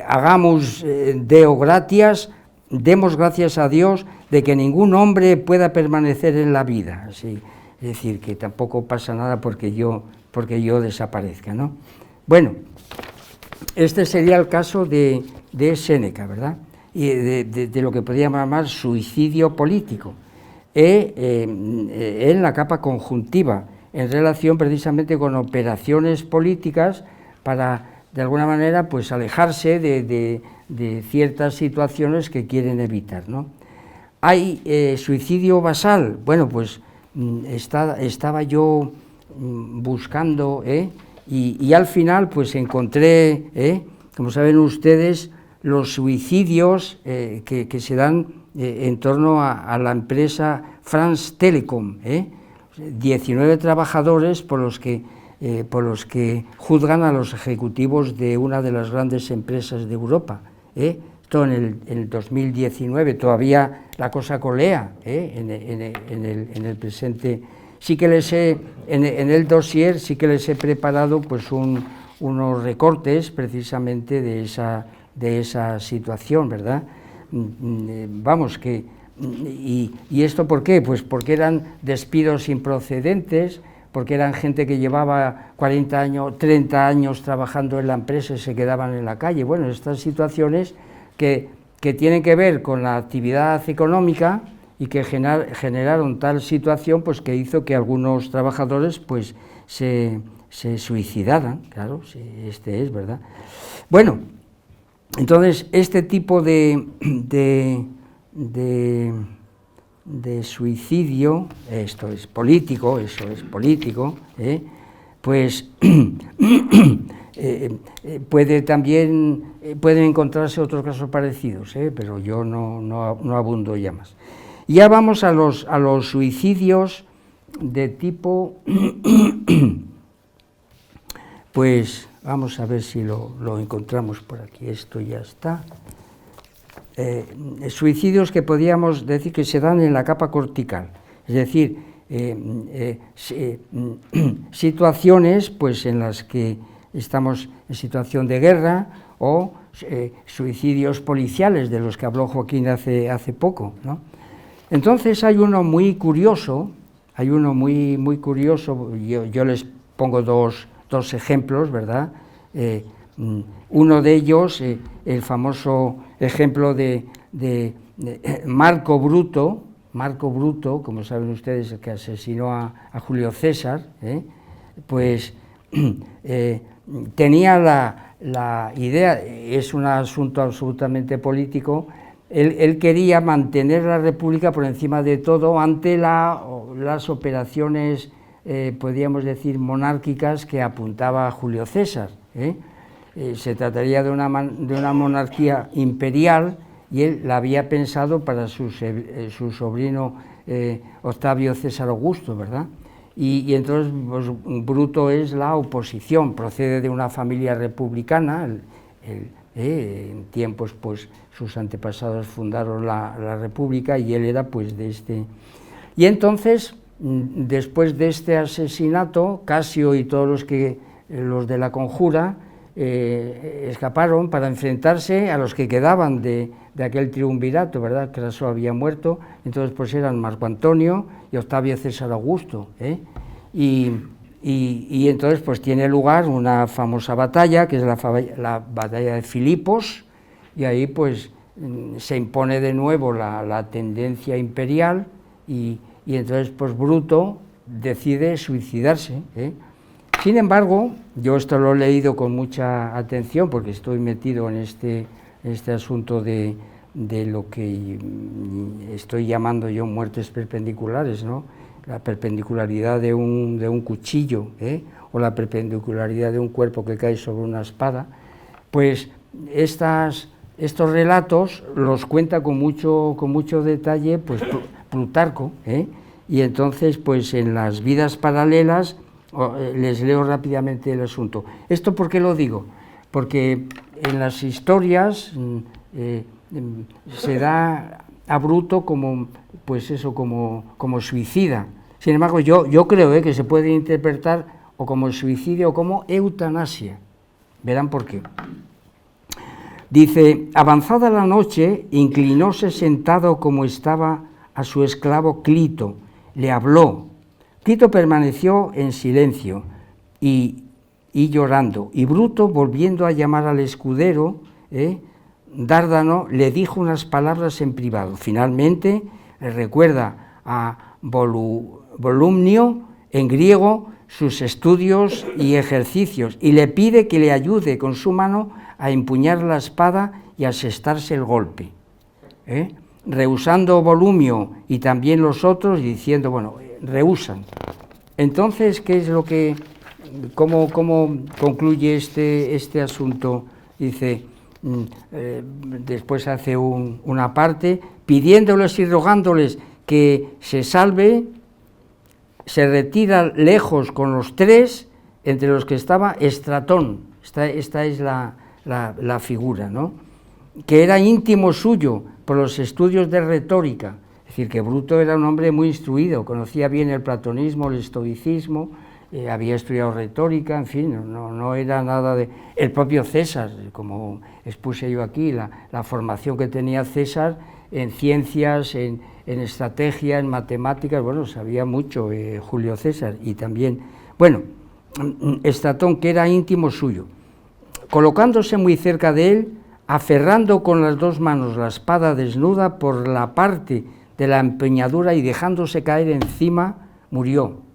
hagamos Deo gratias, demos gracias a Dios de que ningún hombre pueda permanecer en la vida. Así, es decir, que tampoco pasa nada porque yo desaparezca, ¿no? Bueno, este sería el caso de Séneca, ¿verdad? Y de lo que podríamos llamar suicidio político, en la capa conjuntiva, en relación precisamente con operaciones políticas para, de alguna manera, pues alejarse de ciertas situaciones que quieren evitar, ¿no? Hay suicidio basal. Bueno, pues estaba yo buscando, y al final pues encontré, como saben ustedes, los suicidios que se dan en torno a la empresa France Telecom, 19 trabajadores por los que juzgan a los ejecutivos de una de las grandes empresas de Europa. Esto en el 2019, todavía la cosa colea, en el presente. Sí que en el dossier sí que les he preparado pues unos recortes precisamente de esa situación, ¿verdad? Vamos, ¿y esto por qué? Pues porque eran despidos improcedentes, porque eran gente que llevaba 40 años, 30 años trabajando en la empresa y se quedaban en la calle. Bueno, estas situaciones que tienen que ver con la actividad económica y que generaron tal situación pues que hizo que algunos trabajadores pues se suicidaran, claro, este es, ¿verdad? Bueno, entonces este tipo de suicidio, esto es político, pues pueden encontrarse otros casos parecidos, pero yo no abundo ya más. Ya vamos a los suicidios de tipo, pues vamos a ver si lo encontramos por aquí, esto ya está. Suicidios que podríamos decir que se dan en la capa cortical, es decir, situaciones pues en las que estamos en situación de guerra o suicidios policiales de los que habló Joaquín hace poco, ¿no? Entonces hay uno muy curioso, yo les pongo dos ejemplos, ¿verdad? Uno de ellos, el famoso ejemplo de Marco Bruto, como saben ustedes, el que asesinó a Julio César, pues tenía la idea, es un asunto absolutamente político. Él quería mantener la República por encima de todo ante las operaciones, podríamos decir, monárquicas que apuntaba a Julio César. Se trataría de una monarquía imperial y él la había pensado para su sobrino Octavio César Augusto, ¿verdad? Y entonces pues, Bruto es la oposición, procede de una familia republicana, en tiempos pues sus antepasados fundaron la República y él era pues de este. Y entonces después de este asesinato, Casio y todos los de la conjura escaparon para enfrentarse a los que quedaban de aquel triunvirato, ¿verdad? Craso había muerto, entonces pues eran Marco Antonio y Octavio César Augusto, y entonces pues tiene lugar una famosa batalla, que es la batalla de Filipos, y ahí pues se impone de nuevo la tendencia imperial, y entonces pues Bruto decide suicidarse. Sin embargo, yo esto lo he leído con mucha atención porque estoy metido en este asunto de lo que estoy llamando yo muertes perpendiculares, ¿no? La perpendicularidad de un cuchillo, o la perpendicularidad de un cuerpo que cae sobre una espada, pues estos relatos los cuenta con mucho detalle pues Plutarco, y entonces pues en las vidas paralelas les leo rápidamente el asunto. ¿Esto por qué lo digo? Porque en las historias se da a Bruto como, pues eso, como suicida. Sin embargo, yo creo que se puede interpretar o como suicidio o como eutanasia. Verán por qué. Dice, avanzada la noche, inclinóse sentado como estaba a su esclavo Clito, le habló. Clito permaneció en silencio y llorando, y Bruto, volviendo a llamar al escudero, Dárdano, le dijo unas palabras en privado. Finalmente, le recuerda a Volumnio, en griego, sus estudios y ejercicios, y le pide que le ayude con su mano a empuñar la espada y asestarse el golpe. Rehusando Volumio y también los otros, diciendo, bueno, rehusan. Entonces, ¿qué es lo que, cómo concluye este asunto? Dice, después hace una parte, pidiéndoles y rogándoles que se salve, se retira lejos con los tres, entre los que estaba Estratón, esta es la figura, ¿no? Que era íntimo suyo por los estudios de retórica, es decir, que Bruto era un hombre muy instruido, conocía bien el platonismo, el estoicismo, había estudiado retórica, en fin, no era nada de... El propio César, como expuse yo aquí, la formación que tenía César en ciencias, en estrategia, en matemáticas, bueno, sabía mucho Julio César, y también, bueno, Estratón, que era íntimo suyo, colocándose muy cerca de él, aferrando con las dos manos la espada desnuda por la parte de la empuñadura y dejándose caer encima, murió.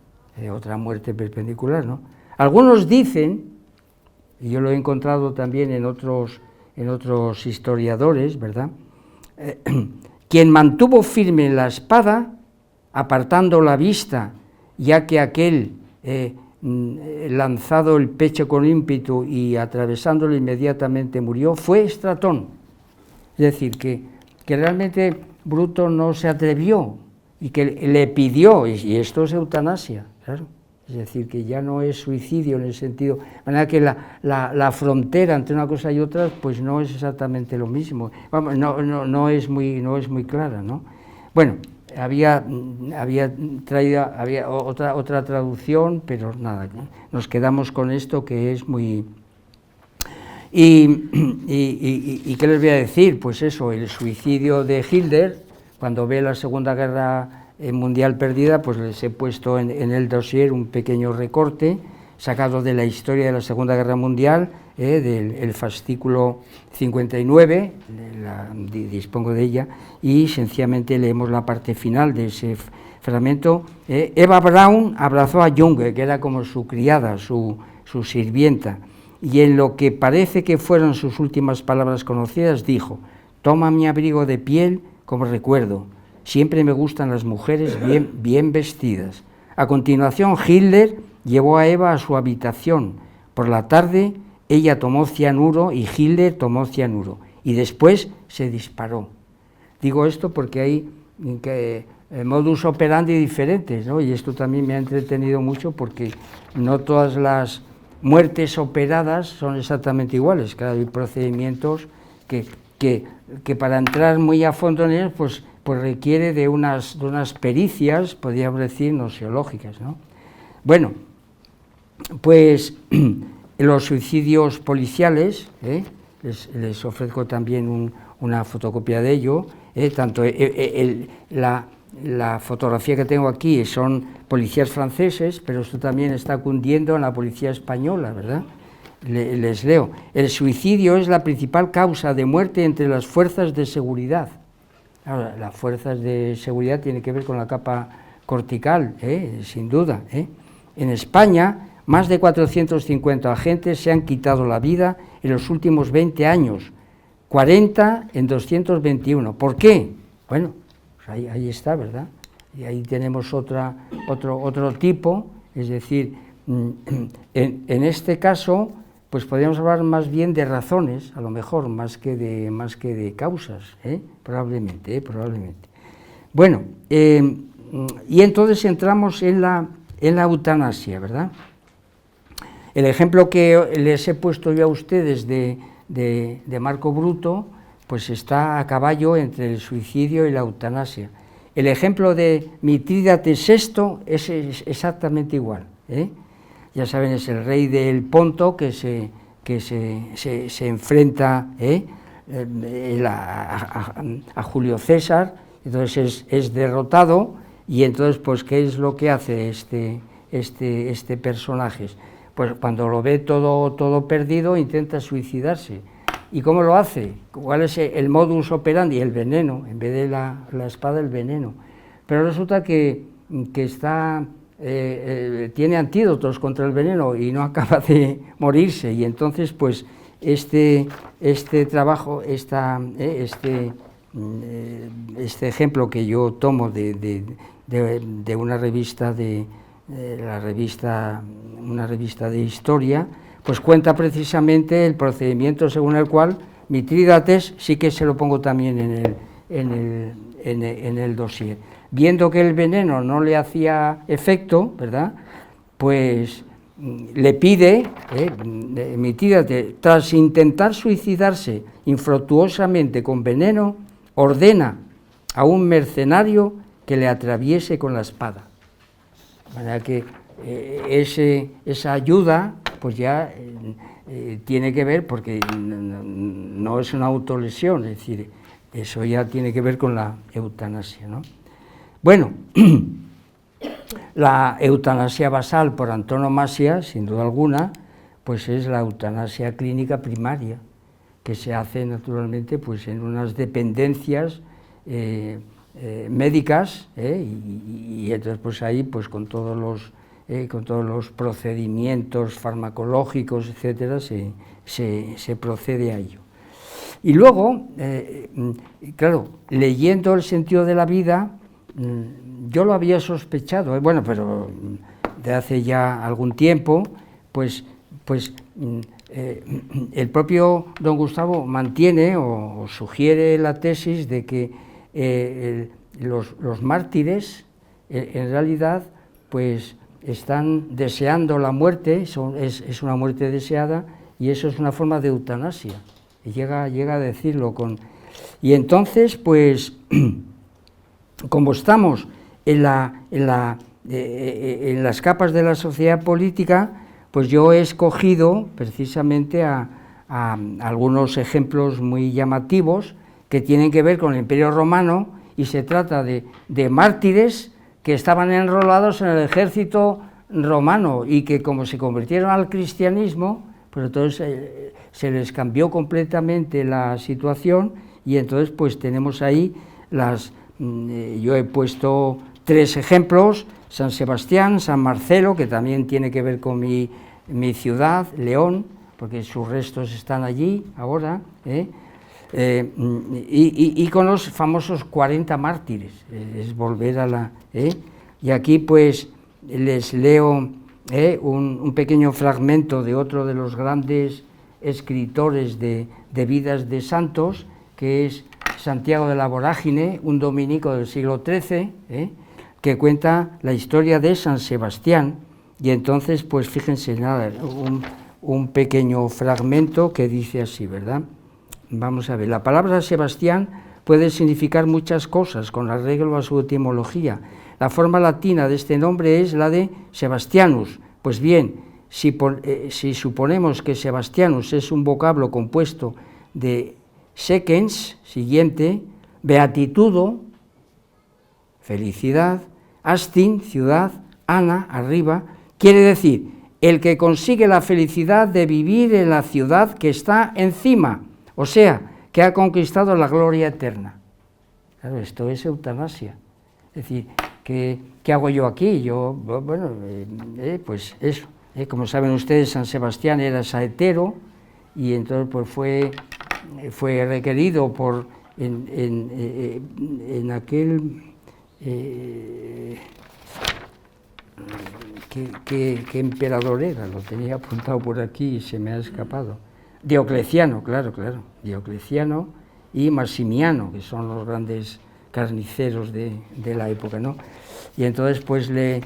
Otra muerte perpendicular, ¿no? Algunos dicen, y yo lo he encontrado también en otros historiadores, ¿verdad?, quien mantuvo firme la espada, apartando la vista, ya que aquel, lanzado el pecho con ímpetu y atravesándolo inmediatamente murió, fue Estratón. Es decir, que realmente Bruto no se atrevió y que le pidió, y esto es eutanasia, claro. Es decir, que ya no es suicidio en el sentido, de manera que la frontera entre una cosa y otra, pues no es exactamente lo mismo. Vamos, no es muy clara, ¿no? Bueno, había otra traducción, pero nada, nos quedamos con esto que es muy... ¿Y qué les voy a decir? Pues eso, el suicidio de Hitler, cuando ve la Segunda Guerra Mundial perdida, pues les he puesto en el dossier un pequeño recorte sacado de la historia de la Segunda Guerra Mundial, del fascículo 59, dispongo de ella, y sencillamente leemos la parte final de ese fragmento. Eva Braun abrazó a Junge, que era como su criada, su sirvienta, y en lo que parece que fueron sus últimas palabras conocidas, dijo: toma mi abrigo de piel como recuerdo, siempre me gustan las mujeres bien vestidas. A continuación, Hitler llevó a Eva a su habitación. Por la tarde, ella tomó cianuro y Hitler tomó cianuro, y después se disparó. Digo esto porque hay modus operandi diferentes, ¿no? Y esto también me ha entretenido mucho porque no todas las muertes operadas son exactamente iguales, claro, hay procedimientos que que para entrar muy a fondo en él, pues requiere de unas pericias, podríamos decir, noseológicas, ¿no? Bueno, pues los suicidios policiales, les ofrezco también una fotocopia de ello, tanto la fotografía que tengo aquí son policías franceses, pero esto también está cundiendo en la policía española, ¿verdad? Les leo. El suicidio es la principal causa de muerte entre las fuerzas de seguridad. Ahora, las fuerzas de seguridad tienen que ver con la capa cortical, sin duda. En España, más de 450 agentes se han quitado la vida en los últimos 20 años, 40 en 221. ¿Por qué? Bueno, pues ahí está, ¿verdad? Y ahí tenemos otro tipo, es decir, en este caso, pues podríamos hablar más bien de razones, a lo mejor, más que de causas, probablemente. Bueno, y entonces entramos en la eutanasia, ¿verdad? El ejemplo que les he puesto yo a ustedes de Marco Bruto, pues está a caballo entre el suicidio y la eutanasia. El ejemplo de Mitrídates VI es exactamente igual, Ya saben, es el rey del Ponto que se enfrenta a Julio César, entonces es derrotado, y entonces, pues, ¿qué es lo que hace este personaje? Pues cuando lo ve todo perdido, intenta suicidarse. ¿Y cómo lo hace? ¿Cuál es el modus operandi? El veneno, en vez de la espada, el veneno. Pero resulta que tiene antídotos contra el veneno y no acaba de morirse, y entonces, pues, este trabajo, este ejemplo que yo tomo de una revista una revista de historia, pues cuenta precisamente el procedimiento según el cual Mitrídates, sí que se lo pongo también en el dossier, viendo que el veneno no le hacía efecto, ¿verdad?, pues le pide, Mitrídates, tras intentar suicidarse infructuosamente con veneno, ordena a un mercenario que le atraviese con la espada. De manera que esa ayuda, pues ya tiene que ver, porque no es una autolesión, es decir, eso ya tiene que ver con la eutanasia, ¿no? Bueno, la eutanasia basal por antonomasia, sin duda alguna, pues es la eutanasia clínica primaria, que se hace naturalmente pues en unas dependencias médicas, y entonces pues ahí pues con todos los procedimientos farmacológicos, etcétera, se procede a ello. Y luego, claro, leyendo El sentido de la vida, yo lo había sospechado, bueno, pero de hace ya algún tiempo, pues el propio don Gustavo mantiene o sugiere la tesis de que los mártires en realidad pues están deseando la muerte, es una muerte deseada, y eso es una forma de eutanasia, y llega a decirlo y entonces pues como estamos en las capas de la sociedad política, pues yo he escogido precisamente a algunos ejemplos muy llamativos que tienen que ver con el Imperio Romano, y se trata de mártires que estaban enrolados en el ejército romano y que, como se convirtieron al cristianismo, pues entonces se les cambió completamente la situación, y entonces pues tenemos ahí yo he puesto 3 ejemplos: San Sebastián, San Marcelo, que también tiene que ver con mi ciudad, León, porque sus restos están allí ahora, y con los famosos 40 mártires, es volver a y aquí pues les leo un pequeño fragmento de otro de los grandes escritores de vidas de santos, que es Santiago de la Vorágine, un dominico del siglo XIII, que cuenta la historia de San Sebastián. Y entonces, pues fíjense, nada, un pequeño fragmento que dice así, ¿verdad? vamos a ver, la palabra Sebastián puede significar muchas cosas con arreglo a su etimología. La forma latina de este nombre es la de Sebastianus. Pues bien, si suponemos que Sebastianus es un vocablo compuesto de sequens, siguiente, beatitudo, felicidad, astin, ciudad, ana, arriba, quiere decir, el que consigue la felicidad de vivir en la ciudad que está encima, o sea, que ha conquistado la gloria eterna. Claro, esto es eutanasia. Es decir, ¿qué hago yo aquí? Yo, bueno, pues eso. Como saben ustedes, San Sebastián era saetero y entonces pues fue requerido por en aquel ¿qué emperador era? Lo tenía apuntado por aquí y se me ha escapado. Diocleciano, claro, Diocleciano y Maximiano, que son los grandes carniceros de la época, ¿no? Y entonces pues le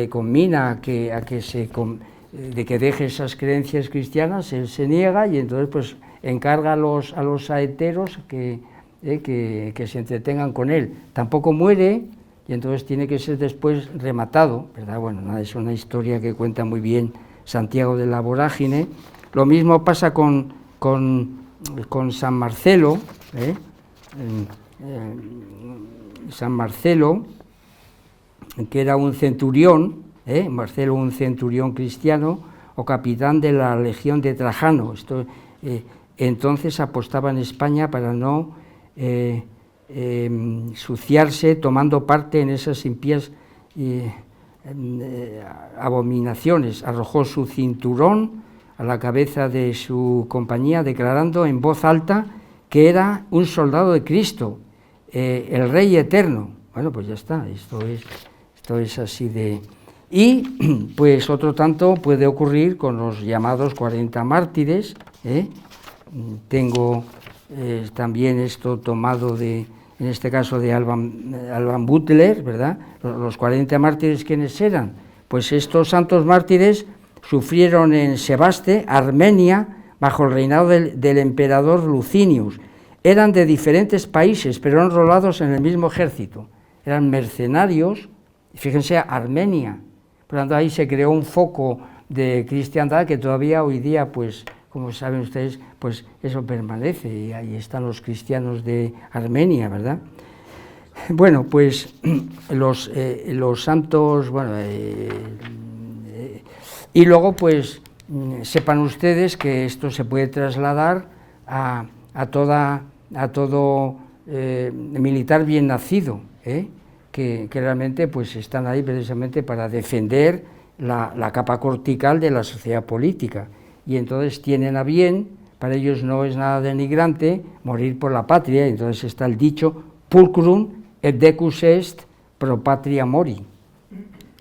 conmina de que deje esas creencias cristianas. Él se niega y entonces pues encarga a los saeteros que se entretengan con él. Tampoco muere y entonces tiene que ser después rematado, ¿verdad? Bueno, nada, es una historia que cuenta muy bien Santiago de la Vorágine. Lo mismo pasa con San Marcelo, San Marcelo, que era un centurión, Marcelo, un centurión cristiano o capitán de la legión de Trajano. Entonces apostaba en España para no suciarse tomando parte en esas impías abominaciones. Arrojó su cinturón a la cabeza de su compañía, declarando en voz alta que era un soldado de Cristo, el Rey eterno. Bueno, pues ya está, esto es así de... Y pues otro tanto puede ocurrir con los llamados 40 mártires. Tengo también esto tomado en este caso de Alban Butler, ¿verdad? Los 40 mártires, ¿quiénes eran? Pues estos santos mártires sufrieron en Sebaste, Armenia, bajo el reinado del emperador Lucinius. Eran de diferentes países, pero enrolados en el mismo ejército. Eran mercenarios, fíjense, Armenia. Por lo tanto, ahí se creó un foco de cristiandad que todavía hoy día, pues, como saben ustedes, pues eso permanece, y ahí están los cristianos de Armenia, ¿verdad? Bueno, pues los santos, bueno, y luego, pues, sepan ustedes que esto se puede trasladar a todo militar bien nacido, que realmente pues están ahí precisamente para defender la capa cortical de la sociedad política, y entonces tienen a bien, para ellos no es nada denigrante morir por la patria. Entonces está el dicho pulcrum et decus est pro patria mori.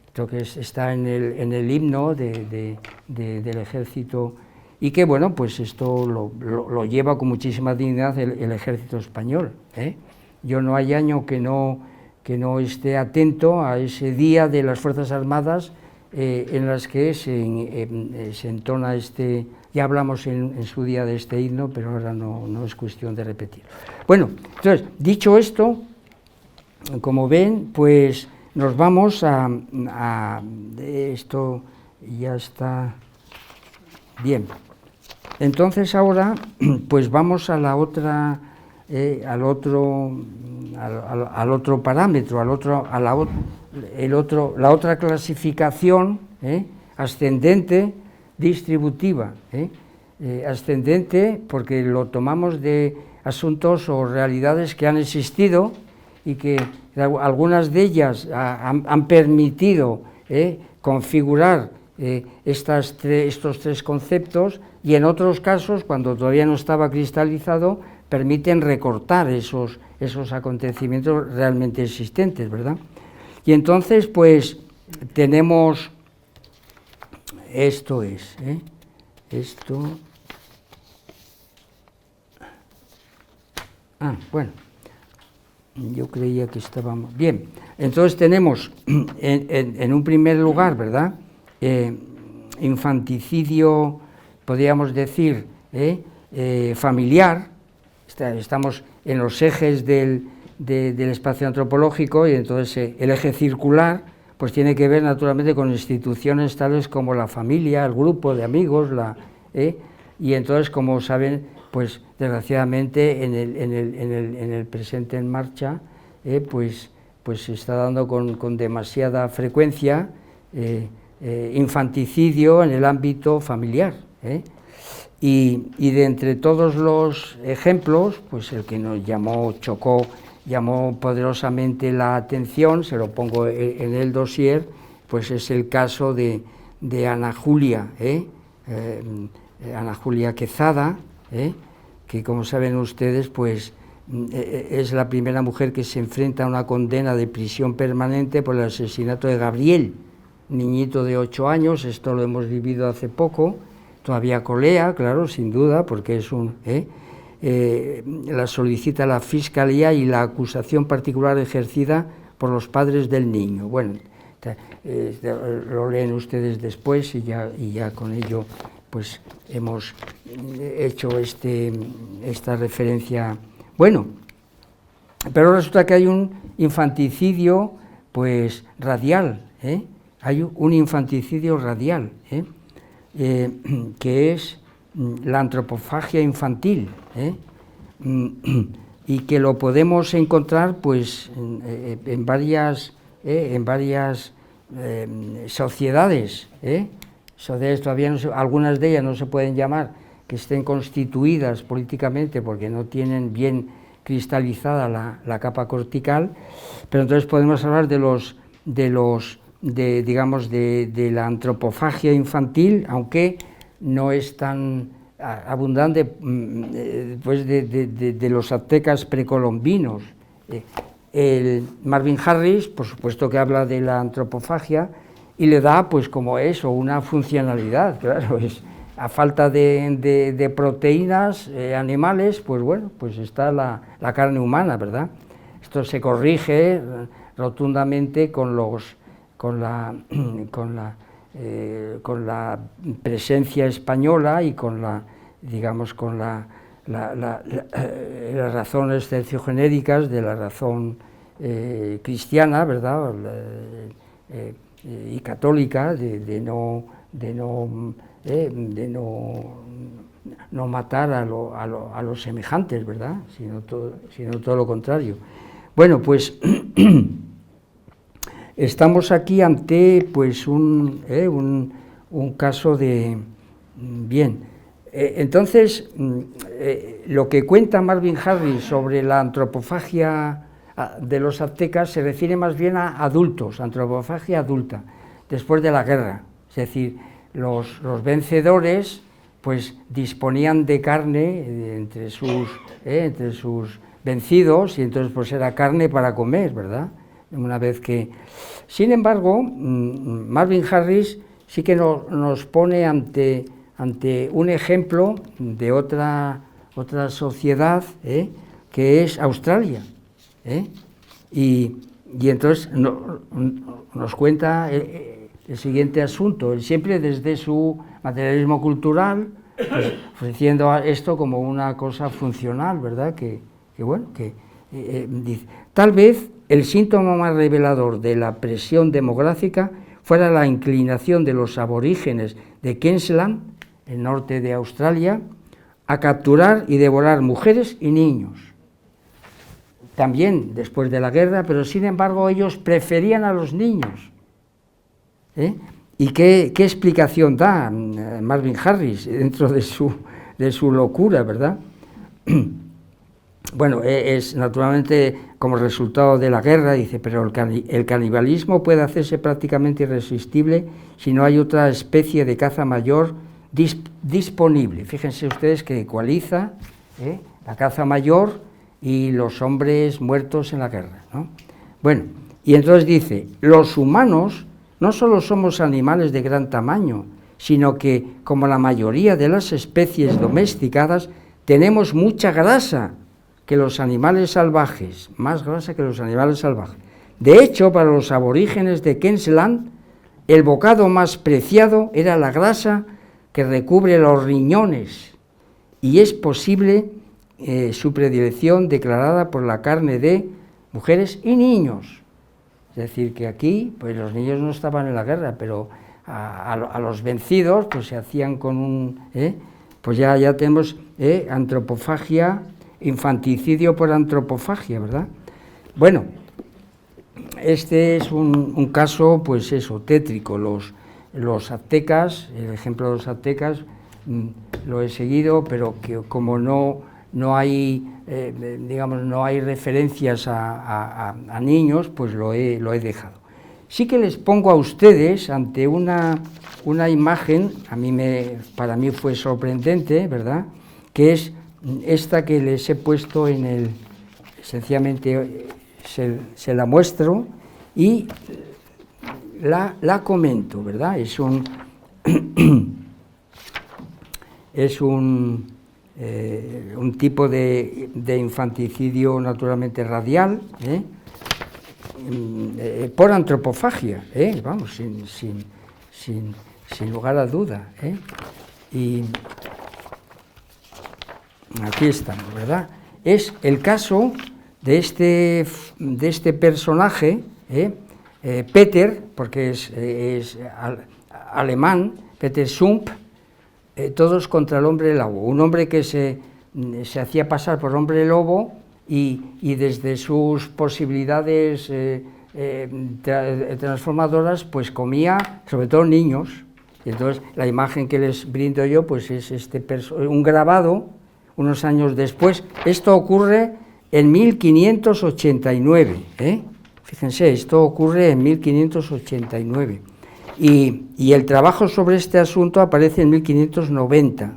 Esto que está en el himno del ejército, y que bueno, pues esto lo lleva con muchísima dignidad el ejército español. Yo no hay año que no esté atento a ese día de las Fuerzas Armadas en las que se entona ya hablamos en su día de este himno, pero ahora no es cuestión de repetirlo. Bueno, entonces, dicho esto, como ven, pues nos vamos esto ya está bien. Entonces ahora, pues vamos a la otra, al otro parámetro, la otra clasificación, ascendente distributiva. Ascendente porque lo tomamos de asuntos o realidades que han existido y que algunas de ellas han permitido configurar estos tres conceptos, y en otros casos, cuando todavía no estaba cristalizado, permiten recortar esos acontecimientos realmente existentes, ¿verdad? Y entonces, pues, tenemos, esto, bueno, yo creía que estábamos bien. Entonces tenemos en un primer lugar, ¿verdad?, infanticidio, podríamos decir, familiar. Estamos en los ejes del espacio antropológico, y entonces el eje circular pues tiene que ver naturalmente con instituciones tales como la familia, el grupo de amigos, y entonces, como saben, pues desgraciadamente en el presente en marcha, pues se está dando con demasiada frecuencia infanticidio en el ámbito familiar, y de entre todos los ejemplos, pues el que nos llamó poderosamente la atención, se lo pongo en el dossier, pues es el caso de Ana Julia, Ana Julia Quezada, que, como saben ustedes, pues es la primera mujer que se enfrenta a una condena de prisión permanente por el asesinato de Gabriel, niñito de 8 años, esto lo hemos vivido hace poco, todavía colea, claro, sin duda, porque es la solicita la Fiscalía y la acusación particular ejercida por los padres del niño. Bueno, lo leen ustedes después, y ya con ello pues hemos hecho esta referencia. Bueno, pero resulta que hay un infanticidio pues radial, hay un infanticidio radial, que es la antropofagia infantil, y que lo podemos encontrar pues en varias sociedades, todavía no algunas de ellas no se pueden llamar que estén constituidas políticamente porque no tienen bien cristalizada la capa cortical, pero entonces podemos hablar de la antropofagia infantil, aunque no es tan abundante, pues de los aztecas precolombinos. El Marvin Harris, por supuesto que habla de la antropofagia y le da pues como eso, una funcionalidad, claro, a falta de proteínas animales, pues bueno, pues está la carne humana, ¿verdad? Esto se corrige rotundamente con la presencia española y con las razones terciogenéricas de la razón cristiana, ¿verdad? Y católica, de no matar a los semejantes, ¿verdad? Sino todo lo contrario. Bueno, pues estamos aquí ante pues un caso de... Bien, entonces lo que cuenta Marvin Harris sobre la antropofagia de los aztecas se refiere más bien a adultos, antropofagia adulta, después de la guerra. Es decir, los vencedores pues disponían de carne entre sus vencidos, y entonces pues era carne para comer, ¿verdad? Una vez que... Sin embargo, Marvin Harris sí que nos pone ante un ejemplo de otra sociedad, que es Australia, y entonces nos cuenta el siguiente asunto, siempre desde su materialismo cultural, pues, ofreciendo esto como una cosa funcional, ¿verdad? Dice, tal vez el síntoma más revelador de la presión demográfica fuera la inclinación de los aborígenes de Queensland, el norte de Australia, a capturar y devorar mujeres y niños. También después de la guerra, pero sin embargo ellos preferían a los niños. ¿Y qué explicación da Marvin Harris dentro de su locura, verdad? Bueno, es naturalmente como resultado de la guerra, dice, pero el canibalismo puede hacerse prácticamente irresistible si no hay otra especie de caza mayor disponible. Fíjense ustedes que ecualiza la caza mayor y los hombres muertos en la guerra, ¿no? Bueno, y entonces dice, los humanos no solo somos animales de gran tamaño, sino que, como la mayoría de las especies domesticadas, tenemos mucha grasa que los animales salvajes, más grasa que los animales salvajes. De hecho, para los aborígenes de Queensland, el bocado más preciado era la grasa que recubre los riñones, y es posible su predilección declarada por la carne de mujeres y niños. Es decir, que aquí, pues los niños no estaban en la guerra, pero a los vencidos, pues se hacían con un... pues ya tenemos antropofagia, infanticidio por antropofagia, ¿verdad? Bueno, este es un caso, pues eso, tétrico. Los aztecas, el ejemplo de los aztecas, lo he seguido, pero que como no hay, digamos, no hay referencias a niños, pues lo he dejado. Sí que les pongo a ustedes ante una imagen, para mí fue sorprendente, ¿verdad?, que es esta que les he puesto sencillamente se la muestro y la comento, ¿verdad? Es un tipo de infanticidio naturalmente radial, por antropofagia, vamos, sin lugar a duda, y aquí estamos, ¿verdad? Es el caso de este personaje, Peter, porque es alemán, Peter Sump, todos contra el hombre lobo, un hombre que se hacía pasar por hombre lobo y desde sus posibilidades transformadoras, pues comía sobre todo niños. Y entonces la imagen que les brindo yo, pues es un grabado unos años después. Esto ocurre en 1589, fíjense, esto ocurre en 1589. Y el trabajo sobre este asunto aparece en 1590,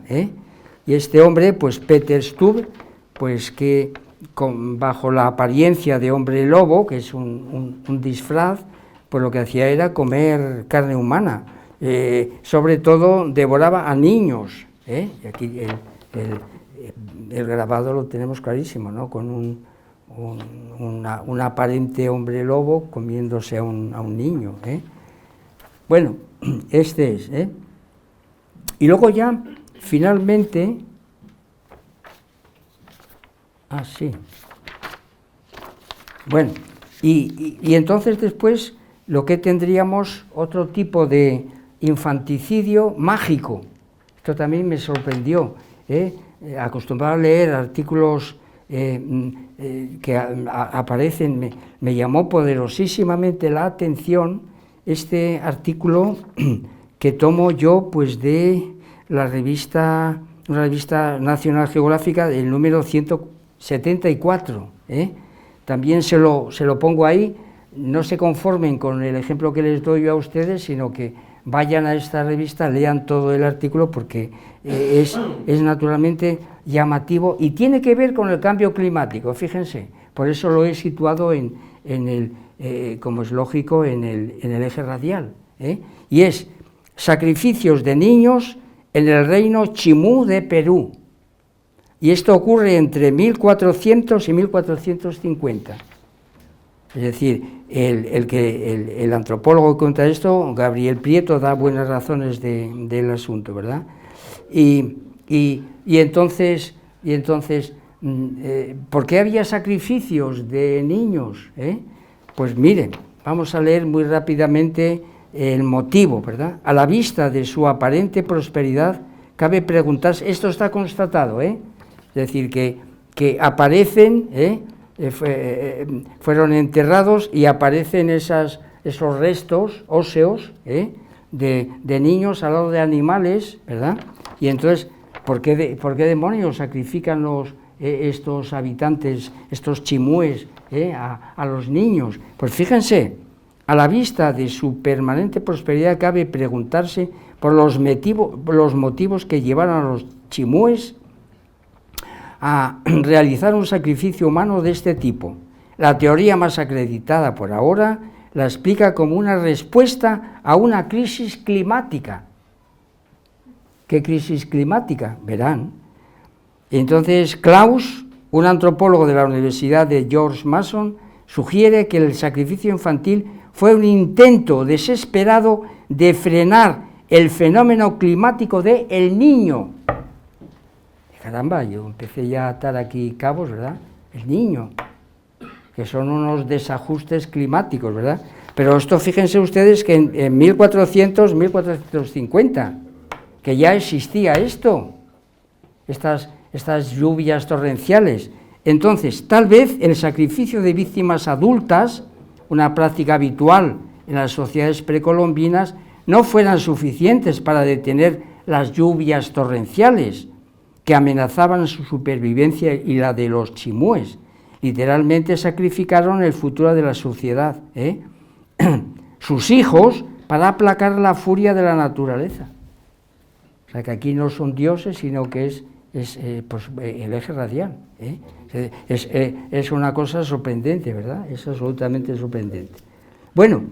y este hombre, pues Peter Stubb, pues que bajo la apariencia de hombre lobo, que es un disfraz, pues lo que hacía era comer carne humana, sobre todo devoraba a niños, y aquí el grabado lo tenemos clarísimo, ¿no?, con un aparente hombre lobo comiéndose a un niño, Bueno, este es, Y luego ya, finalmente, sí. Bueno, y entonces después lo que tendríamos otro tipo de infanticidio mágico. Esto también me sorprendió, acostumbrado a leer artículos que aparecen, me llamó poderosísimamente la atención este artículo que tomo yo, pues, de una revista National Geographic, del número 174, También se lo pongo ahí. No se conformen con el ejemplo que les doy yo a ustedes, sino que vayan a esta revista, lean todo el artículo, porque es naturalmente llamativo y tiene que ver con el cambio climático, fíjense. Por eso lo he situado como es lógico, en el eje radial, y es sacrificios de niños en el reino Chimú de Perú, y esto ocurre entre 1400 y 1450. Es decir, el antropólogo que cuenta esto, Gabriel Prieto, da buenas razones del asunto, ¿verdad? Y entonces, ¿por qué había sacrificios de niños? Pues miren, vamos a leer muy rápidamente el motivo, ¿verdad? A la vista de su aparente prosperidad, cabe preguntarse, esto está constatado, es decir, que aparecen, fueron enterrados y aparecen esos restos óseos de niños al lado de animales, ¿verdad? Y entonces, ¿por qué demonios sacrifican estos habitantes, estos chimúes, a los niños? Pues fíjense, a la vista de su permanente prosperidad cabe preguntarse por los motivos que llevaron a los chimúes a realizar un sacrificio humano de este tipo. La teoría más acreditada por ahora la explica como una respuesta a una crisis climática. ¿Qué crisis climática? Verán. Entonces, Klaus, un antropólogo de la Universidad de George Mason, sugiere que el sacrificio infantil fue un intento desesperado de frenar el fenómeno climático de El Niño. caramba, yo empecé ya a atar aquí cabos, ¿verdad? El niño, que son unos desajustes climáticos, ¿verdad? Pero esto, fíjense ustedes que en 1400, 1450, que ya existía esto, estas lluvias torrenciales. Entonces, tal vez el sacrificio de víctimas adultas, una práctica habitual en las sociedades precolombinas, no fueran suficientes para detener las lluvias torrenciales que amenazaban su supervivencia y la de los chimúes. Literalmente sacrificaron el futuro de la sociedad, sus hijos, para aplacar la furia de la naturaleza. O sea que aquí no son dioses, sino que es pues, el eje radial. Es una cosa sorprendente, ¿verdad? Es absolutamente sorprendente. Bueno,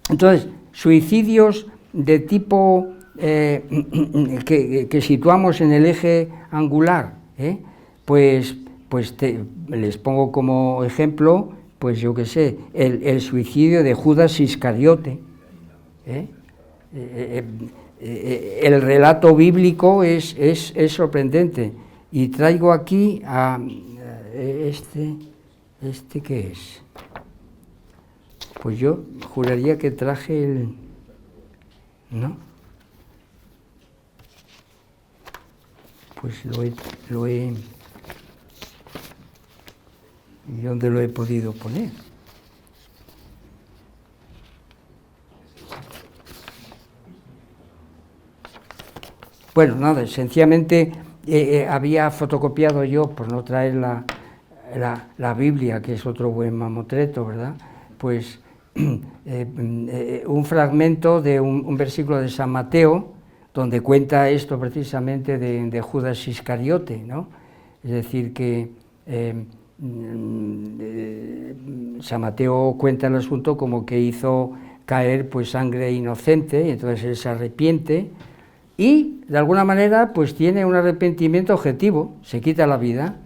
entonces, suicidios de tipo que situamos en el eje angular, pues les pongo como ejemplo, pues yo qué sé, el suicidio de Judas Iscariote. El relato bíblico es sorprendente. Y traigo aquí a este ¿qué es? Pues yo juraría que traje el... ¿no? Pues lo he... ¿Y dónde lo he podido poner? Bueno, nada, sencillamente había fotocopiado yo, por no traer la Biblia, que es otro buen mamotreto, ¿verdad? Pues un fragmento de un versículo de San Mateo, donde cuenta esto precisamente de Judas Iscariote, ¿no? Es decir, que San Mateo cuenta el asunto como que hizo caer pues sangre inocente, y entonces él se arrepiente, y de alguna manera pues tiene un arrepentimiento objetivo, se quita la vida,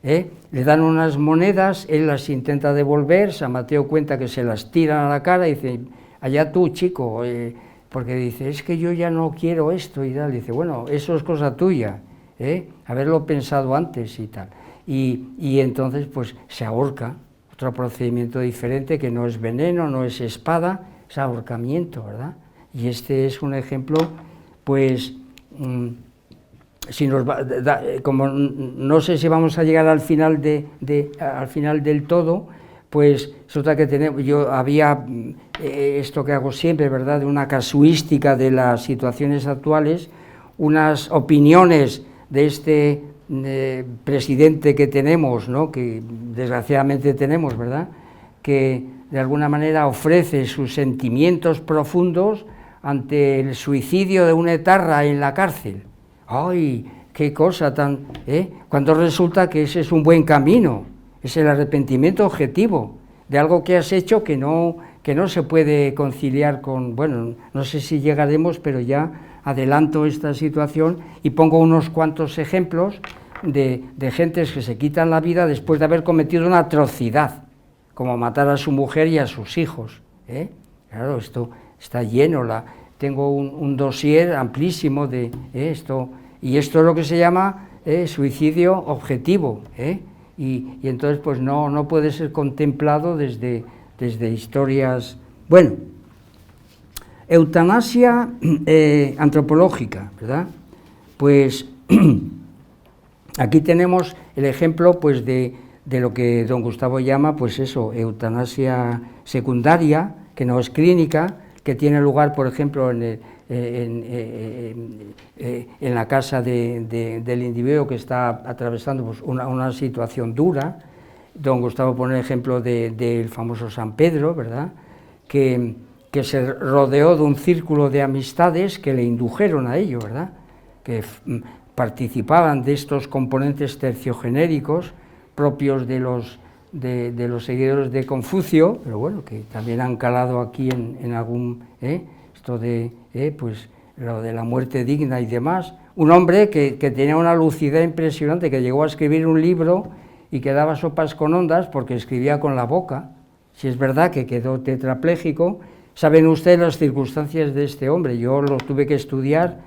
le dan unas monedas, él las intenta devolver, San Mateo cuenta que se las tiran a la cara y dice, allá tú chico, porque dice, es que yo ya no quiero esto y tal, dice, bueno, eso es cosa tuya, haberlo pensado antes y tal, y entonces pues se ahorca, otro procedimiento diferente que no es veneno, no es espada, es ahorcamiento, ¿verdad? Y este es un ejemplo, pues, si nos como no sé si vamos a llegar al final al final del todo, pues resulta que yo había esto que hago siempre, ¿verdad?, de una casuística de las situaciones actuales, unas opiniones de este presidente que tenemos, ¿no?, que desgraciadamente tenemos, ¿verdad?, que de alguna manera ofrece sus sentimientos profundos ante el suicidio de un etarra en la cárcel. ¡Ay, qué cosa tan...! Cuando resulta que ese es un buen camino, es el arrepentimiento objetivo de algo que has hecho que no se puede conciliar con... Bueno, no sé si llegaremos, pero ya adelanto esta situación y pongo unos cuantos ejemplos de gentes que se quitan la vida después de haber cometido una atrocidad, como matar a su mujer y a sus hijos. Claro, esto está lleno, tengo un dossier amplísimo de esto, y esto es lo que se llama suicidio objetivo, y entonces pues no puede ser contemplado desde historias... Bueno, eutanasia antropológica, ¿verdad? Pues aquí tenemos el ejemplo pues de lo que don Gustavo llama, pues eso, eutanasia secundaria, que no es clínica, que tiene lugar, por ejemplo, en la casa del individuo que está atravesando pues, una situación dura. Don Gustavo pone el ejemplo del famoso San Pedro, ¿verdad?, que se rodeó de un círculo de amistades que le indujeron a ello, ¿verdad?, que participaban de estos componentes terciogenéricos propios de los seguidores de Confucio, pero bueno, que también han calado aquí en algún, esto de, pues, lo de la muerte digna y demás. Un hombre que tenía una lucidez impresionante, que llegó a escribir un libro y que daba sopas con ondas porque escribía con la boca. Si es verdad que quedó tetrapléjico, saben ustedes las circunstancias de este hombre, yo lo tuve que estudiar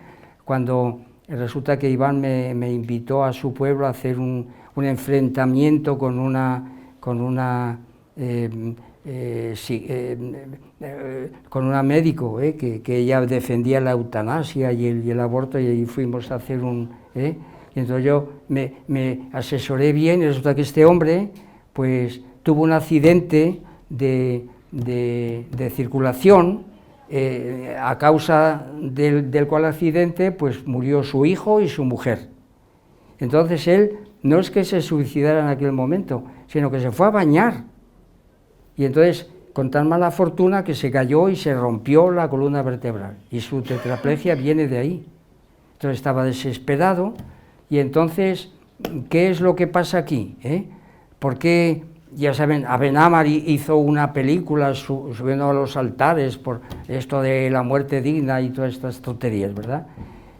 cuando resulta que Iván me invitó a su pueblo a hacer un enfrentamiento con una médico, que ella defendía la eutanasia y el aborto, y ahí fuimos a hacer y entonces yo me asesoré bien, y resulta que este hombre pues tuvo un accidente de circulación, a causa del cual accidente pues murió su hijo y su mujer. Entonces él no es que se suicidara en aquel momento, sino que se fue a bañar, y entonces con tan mala fortuna que se cayó y se rompió la columna vertebral, y su tetraplegia viene de ahí. Entonces estaba desesperado, y entonces, ¿qué es lo que pasa aquí? ¿Por qué? Ya saben, Abenamar hizo una película subiendo a los altares por esto de la muerte digna y todas estas tonterías, ¿verdad?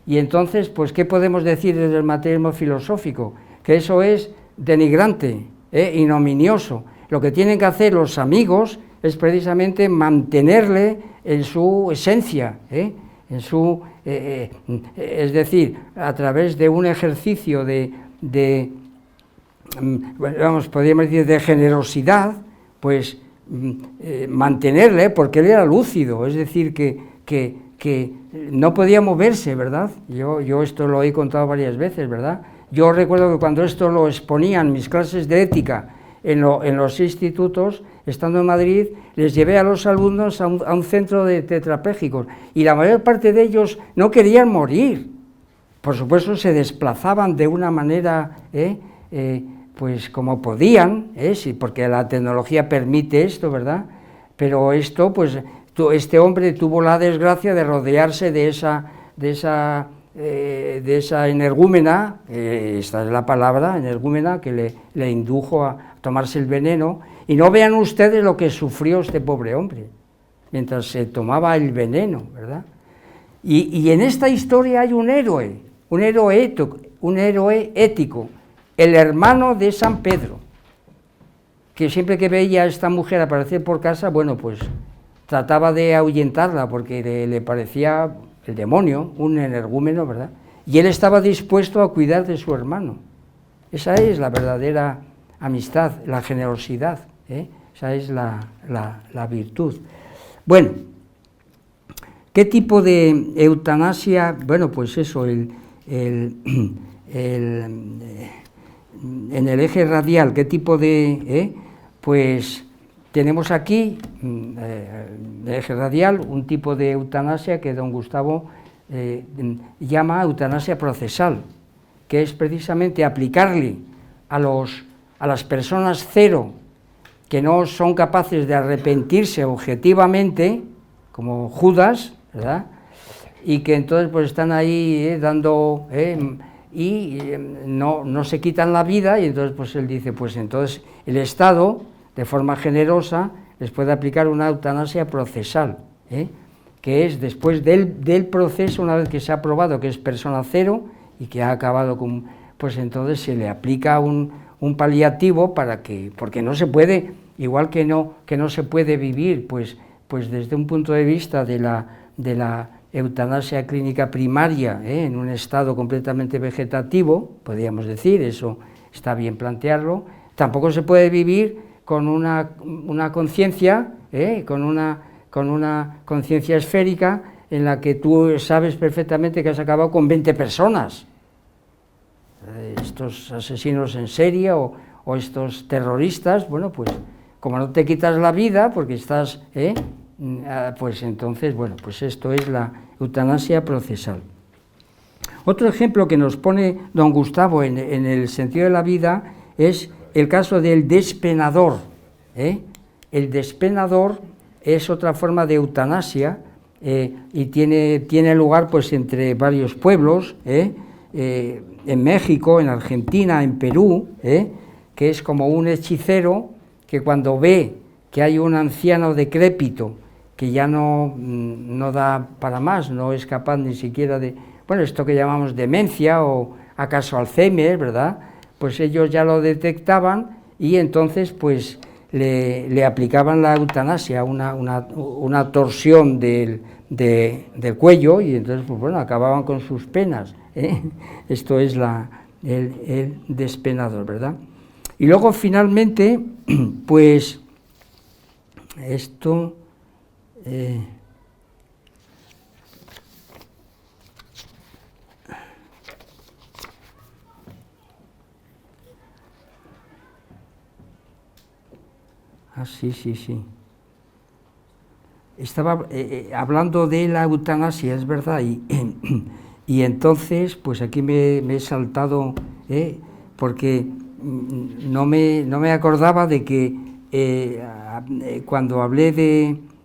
Y entonces, pues, ¿qué podemos decir desde el materialismo filosófico? Que eso es denigrante, ignominioso. Lo que tienen que hacer los amigos es precisamente mantenerle en su esencia, es decir, a través de un ejercicio podríamos decir, de generosidad, pues mantenerle, porque él era lúcido, es decir, que no podía moverse, ¿verdad? Yo esto lo he contado varias veces, ¿verdad? Yo recuerdo que cuando esto lo exponían mis clases de ética en los institutos, estando en Madrid, les llevé a los alumnos a un centro de tetrapléjicos, y la mayor parte de ellos no querían morir. Por supuesto, se desplazaban de una manera, pues como podían, sí, porque la tecnología permite esto, ¿verdad? Pero esto, pues, este hombre tuvo la desgracia de rodearse de esa energúmena, esta es la palabra, energúmena, que le indujo a tomarse el veneno, y no vean ustedes lo que sufrió este pobre hombre, mientras se tomaba el veneno, ¿verdad? Y en esta historia hay un héroe ético, el hermano de San Pedro, que siempre que veía a esta mujer aparecer por casa, bueno, pues trataba de ahuyentarla, porque le parecía el demonio, un energúmeno, ¿verdad? Y él estaba dispuesto a cuidar de su hermano. Esa es la verdadera amistad, la generosidad, esa es la virtud. Bueno, ¿qué tipo de eutanasia? Bueno, pues eso, en el eje radial, ¿qué tipo de...? Pues tenemos aquí, el eje radial, un tipo de eutanasia que don Gustavo llama eutanasia procesal, que es precisamente aplicarle a las personas cero, que no son capaces de arrepentirse objetivamente, como Judas, ¿verdad? Y que entonces pues están ahí dando... y no se quitan la vida, y entonces pues él dice, pues entonces el Estado, de forma generosa, les puede aplicar una eutanasia procesal, que es después del proceso, una vez que se ha probado que es persona cero y que ha acabado con... pues entonces se le aplica un paliativo porque no se puede, igual que no se puede vivir, pues desde un punto de vista de la eutanasia clínica primaria, en un estado completamente vegetativo, podríamos decir, eso está bien plantearlo. Tampoco se puede vivir con una conciencia, con una conciencia esférica en la que tú sabes perfectamente que has acabado con 20 personas. Estos asesinos en serie o estos terroristas, bueno, pues como no te quitas la vida porque estás... pues entonces, bueno, pues esto es la eutanasia procesal. Otro ejemplo que nos pone don Gustavo en el sentido de la vida es el caso del despenador. El despenador es otra forma de eutanasia y tiene lugar pues entre varios pueblos, en México, en Argentina, en Perú, que es como un hechicero que cuando ve que hay un anciano decrépito que ya no da para más, no es capaz ni siquiera de, bueno, esto que llamamos demencia o acaso Alzheimer, ¿verdad? Pues ellos ya lo detectaban y entonces pues le aplicaban la eutanasia, una torsión del cuello, y entonces, pues bueno, acababan con sus penas, ¿eh? Esto es el despenador, ¿verdad? Y luego, finalmente, pues, esto... sí. Estaba hablando de la eutanasia, es verdad, y entonces, pues aquí me he saltado, porque no me acordaba de que cuando hablé